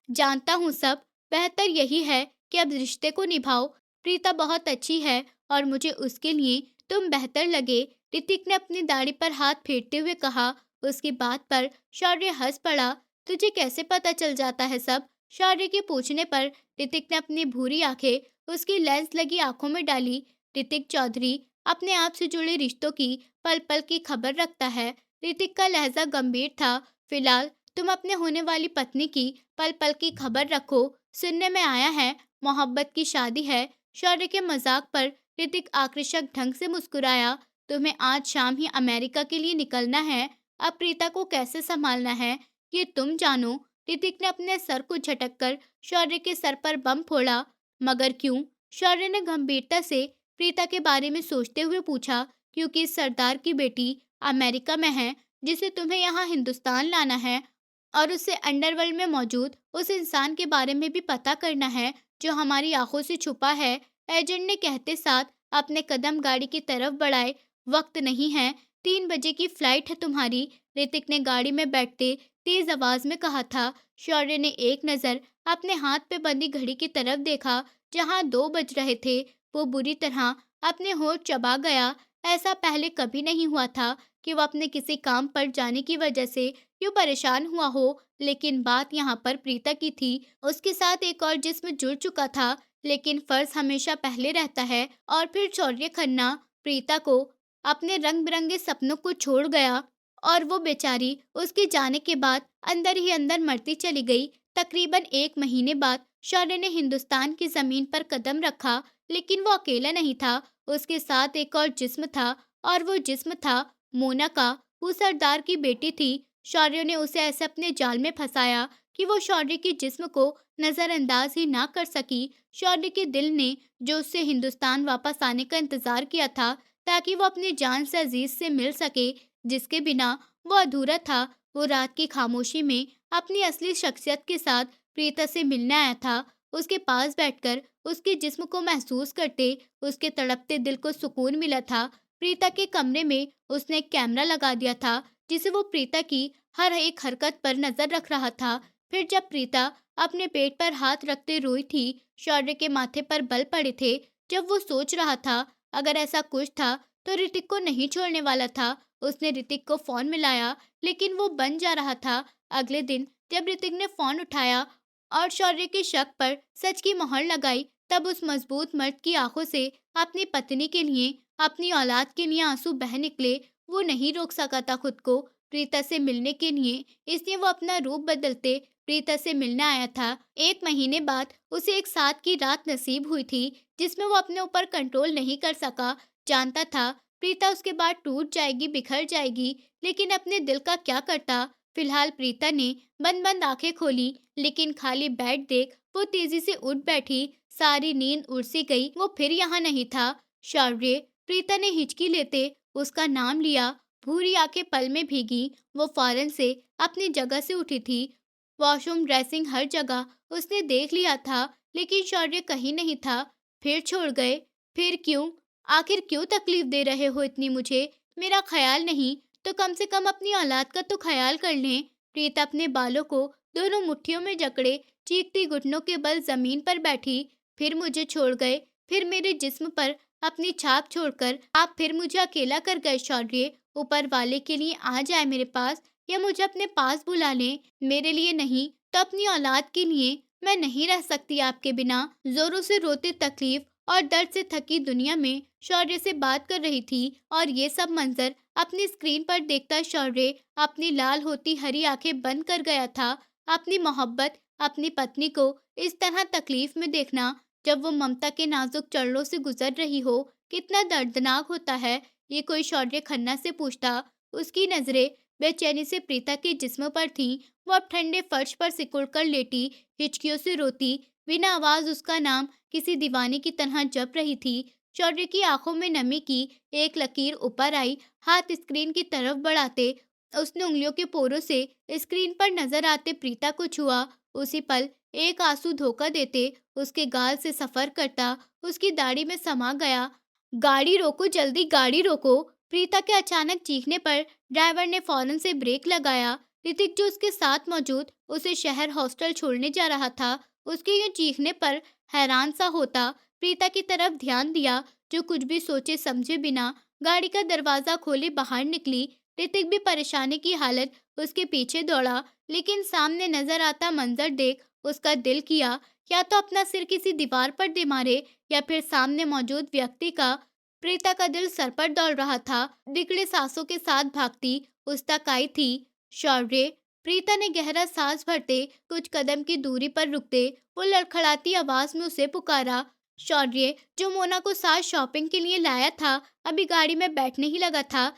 जानता हूँ सब, बेहतर यही है कि अब रिश्ते को निभाओ। प्रीता बहुत अच्छी है और मुझे उसके लिए तुम बेहतर लगे। ऋतिक ने अपनी दाढ़ी पर हाथ फेरते हुए कहा। उसकी बात पर शौर्य हंस पड़ा। तुझे कैसे पता चल जाता है सब? शौर्य के पूछने पर ऋतिक ने अपनी भूरी आंखें उसकी लेंस लगी आंखों में डाली। ऋतिक चौधरी अपने आप से जुड़े रिश्तों की पल पल की खबर रखता है। ऋतिक का लहजा गंभीर था। फिलहाल तुम अपने होने वाली पत्नी की पल पल की खबर रखो। सुनने में आया है मोहब्बत की शादी है। शौर्य के मजाक पर ऋतिक आकर्षक ढंग से मुस्कुराया। तुम्हें आज शाम ही अमेरिका के लिए निकलना है। अब प्रीता को कैसे संभालना है ये तुम जानो। ऋतिक ने अपने सर को झटककर शौर्य के सर पर बम फोड़ा। मगर क्यों? शौर्य ने गंभीरता से प्रीता के बारे में सोचते हुए पूछा। क्योंकि इस सरदार की बेटी अमेरिका में है, जिसे तुम्हें यहाँ हिंदुस्तान लाना है और उससे अंडरवर्ल्ड में मौजूद उस इंसान के बारे में भी पता करना है जो हमारी आंखों से छुपा है। एजेंट ने कहते साथ अपने कदम गाड़ी की तरफ बढ़ाए। वक्त नहीं है, 3 बजे की फ्लाइट है तुम्हारी। ऋतिक ने गाड़ी में बैठते तेज आवाज में कहा था। शौर्य ने एक नजर अपने हाथ पे बंधी घड़ी की तरफ देखा, जहां 2 बज रहे थे। वो बुरी तरह अपने होठ चबा गया। ऐसा पहले कभी नहीं हुआ था कि वो अपने किसी काम पर जाने की वजह से क्यों परेशान हुआ हो। लेकिन बात यहाँ पर प्रीता की थी। उसके साथ एक और जिस्म जुड़ चुका था, लेकिन फर्ज हमेशा पहले रहता है। और फिर शौर्य खन्ना प्रीता को अपने रंग बिरंगे सपनों को छोड़ गया और वो बेचारी उसके जाने के बाद अंदर ही अंदर मरती चली गई। तकरीबन 1 महीने बाद शौर्य ने हिंदुस्तान की जमीन पर कदम रखा, लेकिन वो अकेला नहीं था। उसके साथ एक और जिस्म था और वो जिस्म था मोना का। वो सरदार की बेटी थी। शौर्य ने उसे ऐसे अपने जाल में फंसाया कि वो शौर्य के जिस्म को नजरअंदाज ही ना कर सकी। शौर्य के दिल ने जो उससे हिंदुस्तान वापस आने का इंतजार किया था, ताकि वो अपनी जान से अजीज से मिल सके, जिसके बिना वो अधूरा था। वो रात की खामोशी में अपनी असली शख्सियत के साथ प्रीता से मिलने आया था। उसके पास बैठकर उसके जिस्म को महसूस करते उसके तड़पते दिल को सुकून मिला था। प्रीता के कमरे में उसने एक कैमरा लगा दिया था, जिसे वो प्रीता की हर एक हरकत पर नजर रख रहा था। फिर जब प्रीता अपने पेट पर हाथ रखते रोई थी, शौर्य के माथे पर बल पड़े थे। जब वो सोच रहा था अगर ऐसा कुछ था तो ऋतिक को नहीं छोड़ने वाला था। उसने ऋतिक को फोन मिलाया, लेकिन वो बंद जा रहा था। अगले दिन जब ऋतिक ने फोन उठाया और शौर्य के शक पर सच की मोहर लगाई, तब उस मजबूत मर्द की आंखों से अपनी पत्नी के लिए, अपनी औलाद के लिए आंसू बह निकले। वो नहीं रोक सका था खुद को प्रीता से मिलने के लिए, इसलिए वो अपना रूप बदलते प्रीता से मिलने आया था। 1 महीने बाद उसे एक साथ की रात नसीब हुई थी, जिसमें वो अपने ऊपर कंट्रोल नहीं कर सका। जानता था प्रीता उसके बाद टूट जाएगी, बिखर जाएगी, लेकिन अपने दिल का क्या करता। फिलहाल प्रीता ने बंद बंद आंखें खोली, लेकिन खाली बेड देख वो तेजी से उठ बैठी। सारी नींद उड़ सी गई। वो फिर यहाँ नहीं था। शौर्य, प्रीता ने हिचकी लेते उसका नाम लिया। भूरी आंखें पल में भीगी। वो फौरन से अपनी जगह से उठी थी। वॉशरूम, ड्रेसिंग, हर जगह उसने देख लिया था, लेकिन शौर्य कहीं नहीं था। फिर छोड़ गए? फिर क्यों? आखिर क्यों तकलीफ दे रहे हो इतनी मुझे? मेरा ख्याल नहीं तो कम से कम अपनी औलाद का तो ख्याल कर लें। प्रीता अपने बालों को दोनों मुट्ठियों में जकड़े चीखती घुटनों के बल जमीन पर बैठी। फिर मुझे छोड़ गए, फिर मेरे जिस्म पर अपनी छाप छोड़कर आप फिर मुझे अकेला कर गए शौर्य। ऊपर वाले के लिए आ जाए मेरे पास, या मुझे अपने पास बुला लें। मेरे लिए नहीं तो अपनी औलाद के लिए। मैं नहीं रह सकती आपके बिना। जोरों से रोते तकलीफ और दर्द से थकी दुनिया में शौर्य से बात कर रही थी, और ये सब मंजर अपनी स्क्रीन पर देखता शौर्य अपनी लाल होती हरी आंखें बंद कर गया था। अपनी मोहब्बत, अपनी पत्नी को इस तरह तकलीफ में देखना, जब वो ममता के नाजुक चरणों से गुजर रही हो, कितना दर्दनाक होता है। ये कोई शौर्य खन्ना से पूछता। उसकी नजरें बेचैनी से प्रीता के जिस्म पर थीं। वो अब ठंडे फर्श पर सिकुड़ कर लेटी, हिचकियों से रोती, बिना आवाज उसका नाम किसी दीवाने की तरह जप रही थी। शौर्य की आंखों में नमी की एक लकीर ऊपर आई। हाथ स्क्रीन की तरफ बढ़ाते उसने उंगलियों के पोरों से स्क्रीन पर नजर आते प्रीता को छुआ। उसी पल एक आंसू धोखा देते उसके गाल से सफर करता उसकी दाढ़ी में समा गया। गाड़ी रोको, जल्दी गाड़ी रोको। प्रीता के अचानक चीखने पर ड्राइवर ने फौरन से ब्रेक लगाया। ऋतिक, जो उसके साथ मौजूद उसे शहर हॉस्टल छोड़ने जा रहा था, उसके यूं चीखने पर हैरान सा होता प्रीता की तरफ ध्यान दिया, जो कुछ भी सोचे समझे बिना गाड़ी का दरवाजा खोले बाहर निकली। ऋतिक भी परेशानी की हालत उसके पीछे दौड़ा, लेकिन सामने नजर आता मंजर देख उसका दिल किया या तो अपना सिर किसी दीवार पर दे मारे, या फिर सामने मौजूद व्यक्ति का। प्रीता का दिल सर पर दौड़ रहा था, दिगड़े सांसों के साथ भागती उस तक आई थी। शौर्य, प्रीता ने गहरा सांस भरते कुछ कदम की दूरी पर रुकते वो लड़खड़ाती आवाज में उसे पुकारा। शौर्य, जो मोना को साथ शॉपिंग के लिए लाया था, अभी गाड़ी में बैठने ही लगा था,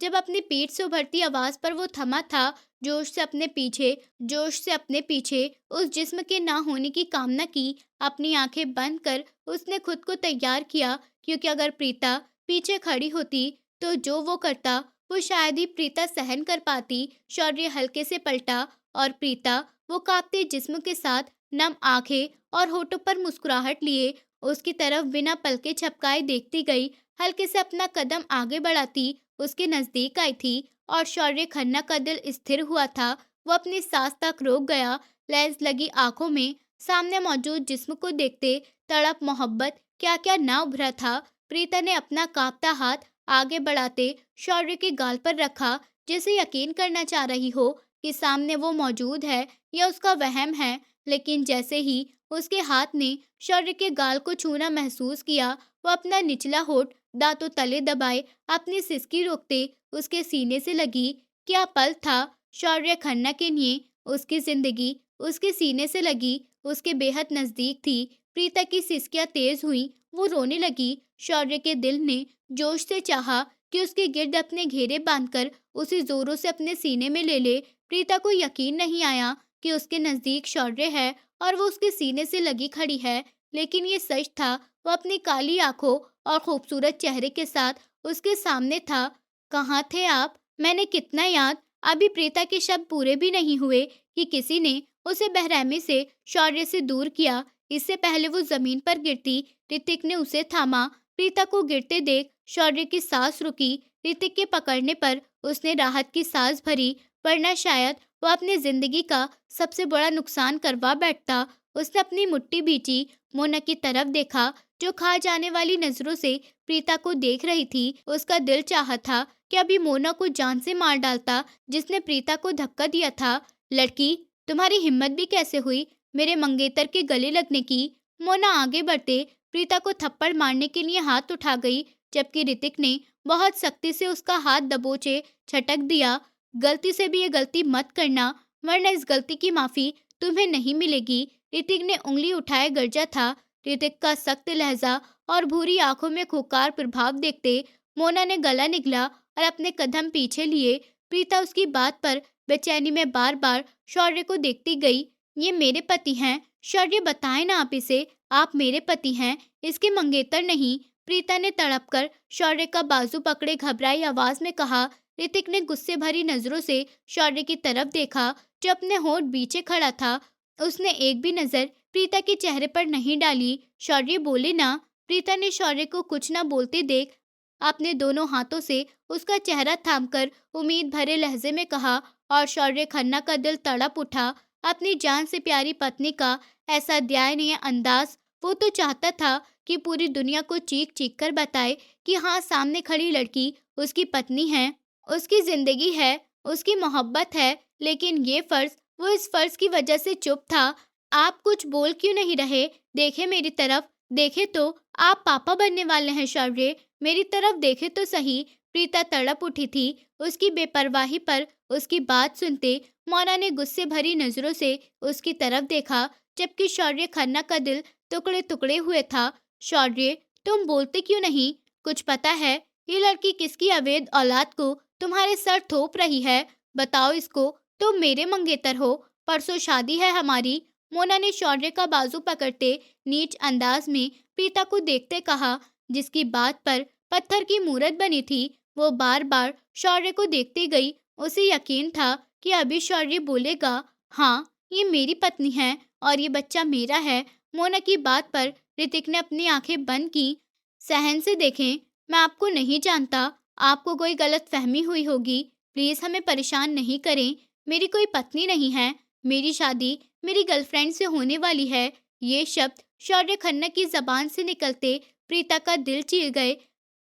जब अपनी पीठ से उभरती आवाज पर वो थमा था। जोश से अपने पीछे उस जिस्म के ना होने की कामना की। अपनी आंखें बंद कर उसने खुद को तैयार किया, क्योंकि अगर प्रीता पीछे खड़ी होती तो जो वो करता वो शायद ही प्रीता सहन कर पाती। शौर्य हल्के से पलटा, और प्रीता वो कांपते जिस्म के साथ नम आंखें और होठों पर मुस्कुराहट लिए उसकी तरफ बिना पलके झपकाए देखती गई। हल्के से अपना कदम आगे बढ़ाती उसके नजदीक आई थी, और शौर्य खन्ना का दिल स्थिर हुआ था। वो अपनी सांस तक रोक गया। लेंस लगी आंखों में सामने मौजूद जिस्म को देखते तड़प, मोहब्बत, क्या क्या ना उभरा था। प्रीता ने अपना कांपता हाथ आगे बढ़ाते शौर्य के गाल पर रखा, जैसे यकीन करना चाह रही हो कि सामने वो मौजूद है या उसका वहम है। लेकिन जैसे ही उसके हाथ ने शौर्य के गाल को छूना महसूस किया, वो अपना निचला होठ दांतों तले दबाए अपनी सिसकी रोकते उसके सीने से लगी। क्या पल था शौर्य खन्ना के लिए। उसकी जिंदगी उसके सीने से लगी, उसके बेहद नजदीक थी। प्रीता की सिसकियां तेज हुई, वो रोने लगी। शौर्य के दिल ने जोश से चाहा कि उसके गिर्द अपने घेरे बांधकर उसे जोरों से अपने सीने में ले ले। प्रीता को यकीन नहीं आया कि उसके नजदीक शौर्य है और वो उसके सीने से लगी खड़ी है, लेकिन ये सच था। वो अपनी काली आंखों और खूबसूरत चेहरे के साथ उसके सामने था। कहाँ थे आप? मैंने कितना याद। अभी प्रीता के शब्द पूरे भी नहीं हुए कि किसी ने उसे बेरहमी से शौर्य से दूर किया। इससे पहले वो जमीन पर गिरती, ऋतिक ने उसे थामा। प्रीता को गिरते देख शौर्य की सांस रुकी। ऋतिक के पकड़ने पर उसने राहत की सांस भरी, वरना शायद वो अपनी जिंदगी का सबसे बड़ा नुकसान करवा बैठता। उसने अपनी मुट्ठी भींची, मोना की तरफ देखा, जो खा जाने वाली नजरों से प्रीता को देख रही थी। उसका दिल चाहा था कि अभी मोना को जान से मार डालता, जिसने प्रीता को धक्का दिया था। लड़की, तुम्हारी हिम्मत भी कैसे हुई मेरे मंगेतर के गले लगने की? मोना आगे बढ़ते प्रीता को थप्पड़ मारने के लिए हाथ उठा गई, जबकि ऋतिक ने बहुत सख्ती से उसका हाथ दबोचे झटक दिया। गलती से भी ये गलती मत करना, वरना इस गलती की माफी तुम्हें नहीं मिलेगी। ऋतिक ने उंगली उठाए गरजा था। ऋतिक का सख्त लहजा और भूरी आंखों में खुकार प्रभाव देखते मोना ने गला निगला और अपने कदम पीछे लिए। प्रीता उसकी बात पर बेचैनी में बार बार शौर्य को देखती गई। ये मेरे पति हैं, शौर्य बताएं ना आप इसे। आप मेरे पति हैं, इसके मंगेतर नहीं। प्रीता ने तड़पकर शौर्य का बाजू पकड़े घबराई आवाज में कहा। ऋतिक ने गुस्से भरी नजरों से शौर्य की तरफ देखा, जो अपने होठ बीचे खड़ा था। उसने एक भी नजर प्रीता के चेहरे पर नहीं डाली। शौर्य, बोले ना। प्रीता ने शौर्य को कुछ न बोलते देख अपने दोनों हाथों से उसका चेहरा थामकर उम्मीद भरे लहजे में कहा। और शौर्य खन्ना का दिल तड़प उठा। अपनी जान से प्यारी पत्नी का ऐसा दयनीय अंदाज। वो तो चाहता था कि पूरी दुनिया को चीख चीख कर बताए कि हाँ, सामने खड़ी लड़की उसकी पत्नी है, उसकी जिंदगी है, उसकी मोहब्बत है। लेकिन ये फर्ज, वो इस फर्ज की वजह से चुप था। आप कुछ बोल क्यों नहीं रहे? देखे मेरी तरफ, देखे तो, आप पापा बनने वाले हैं शौर्य, मेरी तरफ देखे तो सही। प्रीता तड़प उठी थी उसकी बेपरवाही पर। उसकी बात सुनते मोना ने गुस्से भरी नजरों से उसकी तरफ देखा, जबकि शौर्य खन्ना का दिल टुकड़े टुकड़े हुए था। शौर्य, तुम बोलते क्यों नहीं? कुछ पता है ये लड़की किसकी अवैध औलाद को तुम्हारे सर थोप रही है? बताओ इसको, तुम मेरे मंगेतर हो, परसों शादी है हमारी। मोना ने शौर्य का बाजू पकड़ते नीच अंदाज में प्रीता को देखते कहा, जिसकी बात पर पत्थर की मूरत बनी थी। वो बार बार शौर्य को देखती गई। उसे यकीन था कि अभी शौर्य बोलेगा, हाँ, ये मेरी पत्नी है और ये बच्चा मेरा है। मोना की बात पर ऋतिक ने अपनी आंखें बंद की। सहन से देखें, मैं आपको नहीं जानता, आपको कोई गलत फहमी हुई होगी। प्लीज हमें परेशान नहीं करें। मेरी कोई पत्नी नहीं है, मेरी शादी मेरी गर्लफ्रेंड से होने वाली है। ये शब्द शौर्य खन्ना की जबान से निकलते प्रीता का दिल चीर गए।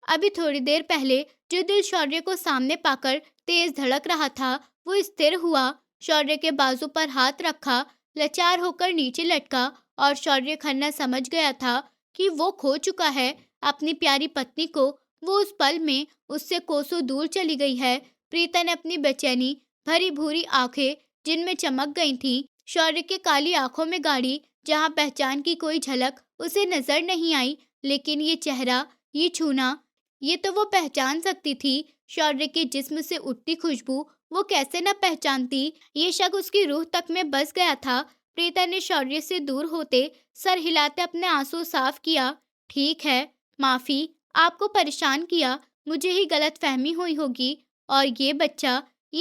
अभी थोड़ी देर पहले जो दिल शौर्य को सामने पाकर तेज धड़क रहा था, वो स्थिर हुआ। शौर्य के बाजू पर हाथ रखा, लाचार होकर नीचे लटका। और शौर्य खन्ना समझ गया था कि वो खो चुका है अपनी प्यारी पत्नी को। वो उस पल में उससे कोसों दूर चली गई है। प्रीता ने अपनी बेचैनी भरी भूरी आंखें, जिनमें चमक गई थी, शौर्य के काली आंखों में गाड़ी, जहां पहचान की कोई झलक उसे नजर नहीं आई। लेकिन ये चेहरा, ये छूना, ये तो वो पहचान सकती थी। शौर्य के जिस्म से उठती खुशबू वो कैसे न पहचानती? ये शक उसकी रूह तक में बस गया था। प्रीता ने शौर्य से दूर होते सर हिलाते अपने आंसू साफ किया। ठीक है, माफी, आपको परेशान किया, मुझे ही गलत फहमी हुई होगी। और ये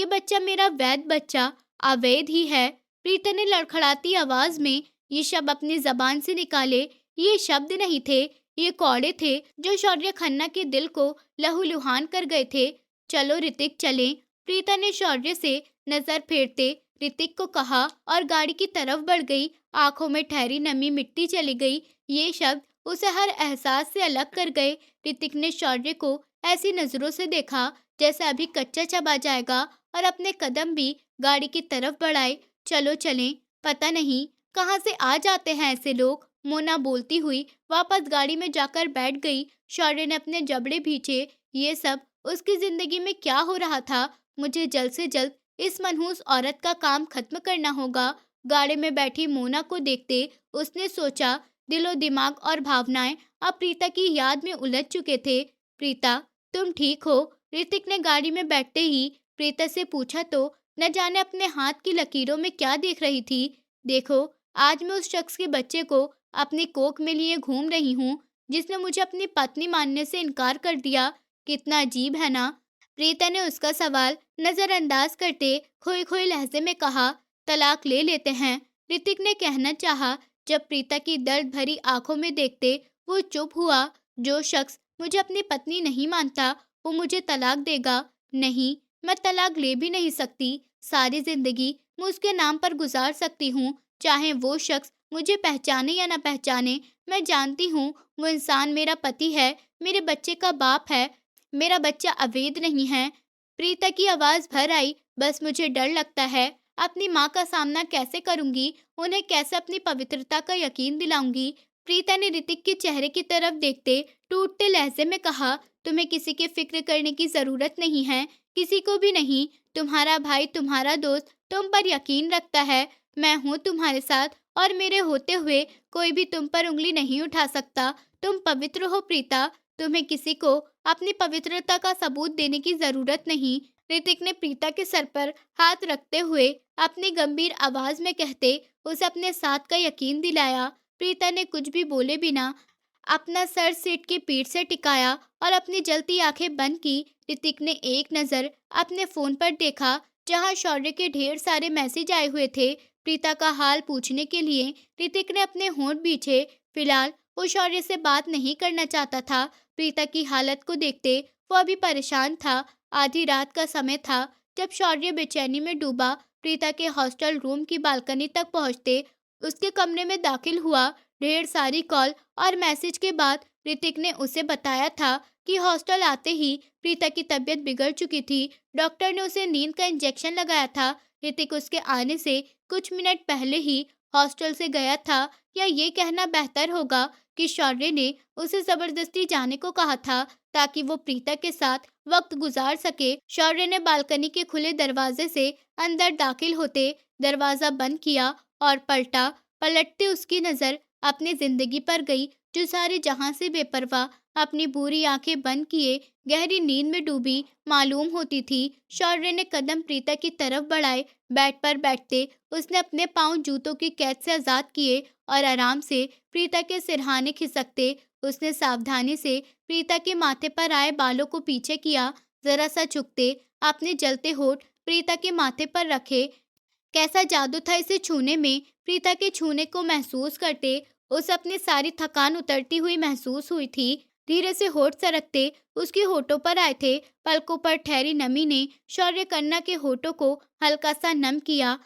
बच्चा मेरा वैध बच्चा अवैध ही है। प्रीता ने लड़खड़ाती आवाज में ये शब्द अपनी जबान से निकाले। ये शब्द नहीं थे, ये कौड़े थे जो शौर्य खन्ना के दिल को लहूलुहान कर गए थे। चलो ऋतिक, चलें। प्रीता ने शौर्य से नजर फेरते ऋतिक को कहा और गाड़ी की तरफ बढ़ गई। आंखों में ठहरी नमी मिट्टी चली गई। ये शब्द उसे हर एहसास से अलग कर गए। ऋतिक ने शौर्य को ऐसी नजरों से देखा जैसे अभी कच्चा चबा जाएगा, और अपने कदम भी गाड़ी की तरफ बढ़ाए। चलो चलें, पता नहीं कहाँ से आ जाते हैं ऐसे लोग। मोना बोलती हुई वापस गाड़ी में जाकर बैठ गई। शौर्य ने अपने जबड़े भींचे। ये सब उसकी जिंदगी में क्या हो रहा था? मुझे जल्द से जल्द इस मनहूस औरत का काम खत्म करना होगा। गाड़ी में बैठी मोना को देखते उसने सोचा, दिलो दिमाग और भावनाएं अब प्रीता की याद में उलझ चुके थे। प्रीता, तुम ठीक हो? ऋतिक ने गाड़ी में बैठते ही प्रीता से पूछा तो न जाने अपने हाथ की लकीरों में क्या देख रही थी। देखो, आज मैं उस शख्स के बच्चे को अपनी कोख में लिए घूम रही हूँ, जिसने मुझे अपनी पत्नी मानने से इनकार कर दिया। कितना अजीब है ना? प्रीता ने उसका सवाल नजरअंदाज करते खोई खोई लहजे में कहा, तलाक ले लेते हैं। ऋतिक ने कहना चाहा, जब प्रीता की दर्द भरी आंखों में देखते वो चुप हुआ। जो शख्स मुझे अपनी पत्नी नहीं मानता, वो मुझे तलाक देगा? नहीं, मैं तलाक ले भी नहीं सकती। सारी जिंदगी मैं उसके नाम पर गुजार सकती हूँ, चाहे वो शख्स मुझे पहचाने या न पहचाने। मैं जानती हूँ वो इंसान मेरा पति है, मेरे बच्चे का बाप है, मेरा बच्चा अवैध नहीं है। प्रीता की आवाज भर आई, बस मुझे डर लगता है, अपनी माँ का सामना कैसे करूंगी, उन्हें कैसे अपनी पवित्रता का यकीन दिलाऊंगी। प्रीता ने ऋतिक के चेहरे की तरफ देखते टूटते लहजे में कहा, तुम्हें किसी की फिक्र करने की जरूरत नहीं है, किसी को भी नहीं। तुम्हारा भाई, तुम्हारा दोस्त तुम पर यकीन रखता है। मैं हूँ तुम्हारे साथ, और मेरे होते हुए कोई भी तुम पर उंगली नहीं उठा सकता। तुम पवित्र हो प्रीता, तुम्हें किसी को अपनी पवित्रता का सबूत देने की जरूरत नहीं। ऋतिक ने प्रीता के सर पर हाथ रखते हुए अपनी गंभीर आवाज में कहते उसे अपने साथ का यकीन दिलाया। प्रीता ने कुछ भी बोले बिना अपना सर सीट की पीठ से टिकाया और अपनी जलती आंखें बंद की। ऋतिक ने एक नजर अपने फोन पर देखा, जहां शौर्य के ढेर सारे मैसेज आए हुए थे प्रीता का हाल पूछने के लिए। ऋतिक ने अपने होंठ बीछे। फिलहाल वो शौर्य से बात नहीं करना चाहता था। प्रीता की हालत को देखते वो अभी परेशान था। आधी रात का समय था जब शौर्य बेचैनी में डूबा प्रीता के हॉस्टल रूम की बालकनी तक पहुंचते उसके कमरे में दाखिल हुआ। ढेर सारी कॉल और मैसेज के बाद ऋतिक ने उसे बताया था कि हॉस्टल आते ही प्रीता की तबीयत बिगड़ चुकी थी। डॉक्टर ने उसे नींद का इंजेक्शन लगाया था। ऋतिक उसके आने से कुछ मिनट पहले ही हॉस्टल से गया था। या ये कहना बेहतर होगा कि शौर्य ने उसे जबरदस्ती जाने को कहा था ताकि वो प्रीता के साथ वक्त गुजार सके। शौर्य ने बालकनी के खुले दरवाजे से अंदर दाखिल होते दरवाजा बंद किया और पलटा। पलटते उसकी नजर अपनी जिंदगी पर गई जो सारे जहां से बेपरवाह अपनी बुरी आंखें बंद किए गहरी नींद में डूबी मालूम होती थी। शौर्य ने कदम प्रीता की तरफ बढ़ाए। बेड पर बैठते उसने अपने पांव जूतों की कैद से आजाद किए और आराम से प्रीता के सिरहाने खिसकते उसने सावधानी से प्रीता के माथे पर आए बालों को पीछे किया। जरा सा झुकते अपने जलते होठ प्रीता के माथे पर रखे। कैसा जादू था इसे छूने में। प्रीता के छूने को महसूस करते उसे अपनी सारी थकान उतरती हुई महसूस हुई थी। धीरे से होठ सरकते उसके होठों पर आए थे। पलकों पर ठहरी नमी ने शौर्य कन्या के होठों को हल्का सा नम किया।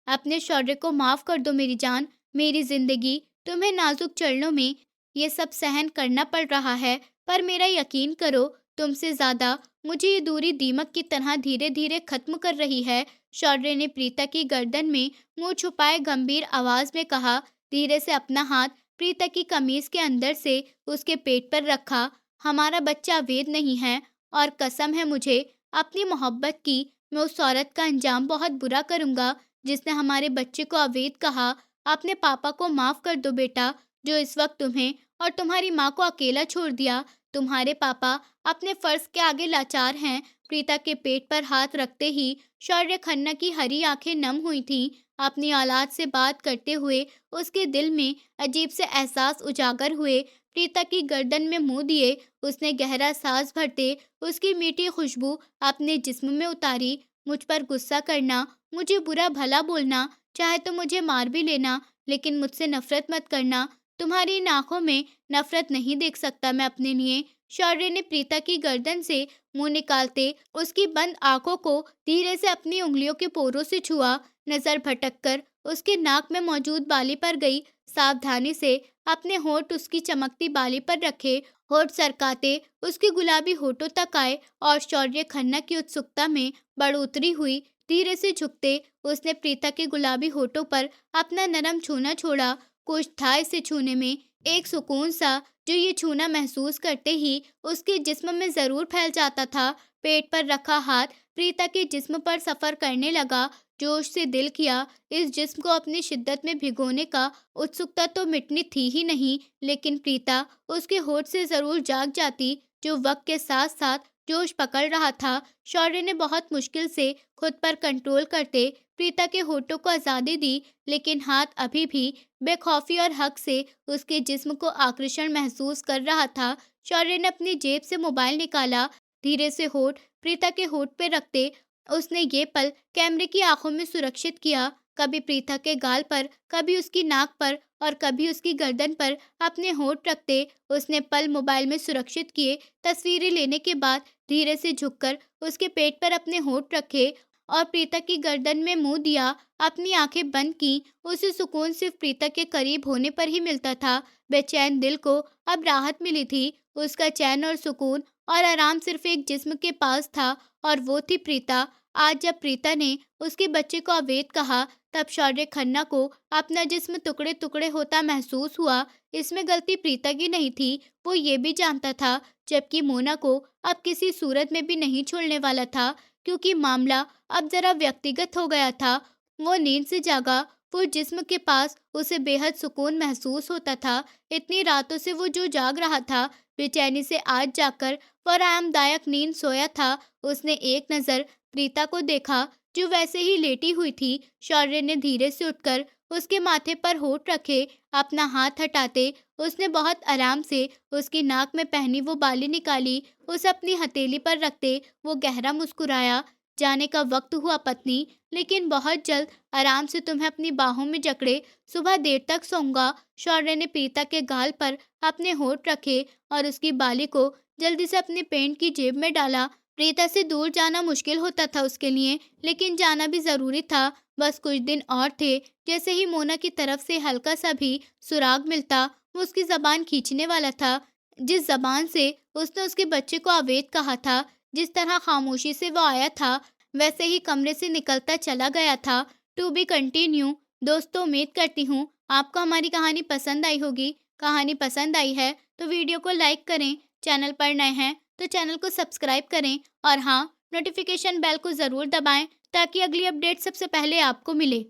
अपने शौर्य को माफ कर दो मेरी जान, मेरी जिंदगी। तुम्हें नाजुक चरणों में ये सब सहन करना पड़ रहा है, पर मेरा यकीन करो तुमसे ज्यादा मुझे ये दूरी दीमक की तरह धीरे धीरे खत्म कर रही है। शौर्य ने प्रीता की गर्दन में मुंह छुपाए गंभीर आवाज में कहा। धीरे से अपना हाथ प्रीता की कमीज के अंदर से उसके पेट पर रखा। हमारा बच्चा अवैध नहीं है और कसम है मुझे अपनी मोहब्बत की, मैं उस औरत का अंजाम बहुत बुरा करूंगा जिसने हमारे बच्चे को अवैध कहा। अपने पापा को माफ कर दो बेटा, जो इस वक्त तुम्हें और तुम्हारी माँ को अकेला छोड़ दिया। तुम्हारे पापा अपने फर्ज के आगे लाचार हैं। प्रीता के पेट पर हाथ रखते ही शौर्य खन्ना की हरी आंखें नम हुई थीं। अपनी औलाद से बात करते हुए उसके दिल में अजीब से एहसास उजागर हुए। प्रीता की गर्दन में मुंह दिए उसने गहरा सांस भरते उसकी मीठी खुशबू अपने जिस्म में उतारी। मुझ पर गुस्सा करना, मुझे बुरा भला बोलना, चाहे तो मुझे मार भी लेना, लेकिन मुझसे नफरत मत करना। तुम्हारी इन आंखों में नफरत नहीं देख सकता मैं अपने लिए। शौर्य ने प्रीता की गर्दन से मुंह निकालते उसकी बंद आंखों को धीरे से अपनी उंगलियों के पोरों से छुआ। नजर भटककर उसके नाक में मौजूद बाली पर गई। सावधानी से अपने होठ उसकी चमकती बाली पर रखे। होठ सरकाते उसके गुलाबी होठों तक आए और शौर्य खन्ना की उत्सुकता में बढ़ोतरी हुई। धीरे से झुकते उसने प्रीता के गुलाबी होठों पर अपना नरम छूना छोड़ा। कुछ था इसे छूने में, एक सुकून सा जो ये छूना महसूस करते ही उसके जिस्म में जरूर फैल जाता था। पेट पर रखा हाथ प्रीता के जिस्म पर सफर करने लगा। जोश से दिल किया इस जिस्म को अपनी शिद्दत में भिगोने का। उत्सुकता तो मिटनी थी ही नहीं, लेकिन प्रीता उसके होठ से जरूर जाग जाती जो वक्त के साथ साथ जोश पकड़ रहा था। शौर्य ने बहुत मुश्किल से खुद पर कंट्रोल करते प्रीता के होठों को आज़ादी दी, लेकिन हाथ अभी भी बेखौफी और हक से उसके जिस्म को आकर्षण महसूस कर रहा था। शौर्य ने अपनी जेब से मोबाइल निकाला। धीरे से होठ प्रीता के होठ पे रखते उसने ये पल कैमरे की आंखों में सुरक्षित किया। कभी प्रीता के गाल पर, कभी उसकी नाक पर और कभी उसकी गर्दन पर अपने होठ रखते उसने पल मोबाइल में सुरक्षित किए। तस्वीरें लेने के बाद धीरे से झुककर उसके पेट पर अपने होठ रखे और प्रीता की गर्दन में मुंह दिया। अपनी आंखें बंद की। उसे सुकून सिर्फ प्रीता के करीब होने पर ही मिलता था। बेचैन दिल को अब राहत मिली थी। उसका चैन और सुकून और आराम सिर्फ एक जिस्म के पास था और वो थी प्रीता। आज जब प्रीता ने उसके बच्चे को अवैध कहा तब शौर्य खन्ना को अपना जिस्म टुकड़े टुकड़े होता महसूस हुआ। इसमें गलती प्रीता की नहीं थी, वो ये भी जानता था, जबकि मोना को अब किसी सूरत में भी नहीं छोड़ने वाला था, क्योंकि मामला अब जरा व्यक्तिगत हो गया था। वो नींद से जागा। वो जिस्म के पास उसे बेहद सुकून महसूस होता था। इतनी रातों से वो जो जाग रहा था, बेचैनी से आज जाकर वो आरामदायक नींद सोया था। उसने एक नज़र प्रीता को देखा जो वैसे ही लेटी हुई थी। शौर्य ने धीरे से उठकर उसके माथे पर होठ रखे। अपना हाथ हटाते उसने बहुत आराम से उसकी नाक में पहनी वो बाली निकाली। उसे अपनी हथेली पर रखते वो गहरा मुस्कुराया। जाने का वक्त हुआ पत्नी, लेकिन बहुत जल्द आराम से तुम्हें अपनी बाहों में जकड़े सुबह देर तक सोऊंगा। शौर्य ने प्रीता के गाल पर अपने होंठ रखे और उसकी बाली को जल्दी से अपने पैंट की जेब में डाला। प्रीता से दूर जाना मुश्किल होता था उसके लिए, लेकिन जाना भी जरूरी था। बस कुछ दिन और थे। जैसे ही मोना की तरफ से हल्का सा भी सुराग मिलता, वो उसकी जबान खींचने वाला था। जिस जबान से उसने उसके बच्चे को अवैध कहा था, जिस तरह खामोशी से वो आया था, वैसे ही कमरे से निकलता चला गया था। To be continue. दोस्तों, उम्मीद करती हूँ आपको हमारी कहानी पसंद आई होगी। कहानी पसंद आई है तो वीडियो को लाइक करें, चैनल पर नए हैं तो चैनल को सब्सक्राइब करें और हाँ, नोटिफिकेशन बेल को ज़रूर दबाएं ताकि अगली अपडेट सबसे पहले आपको मिले।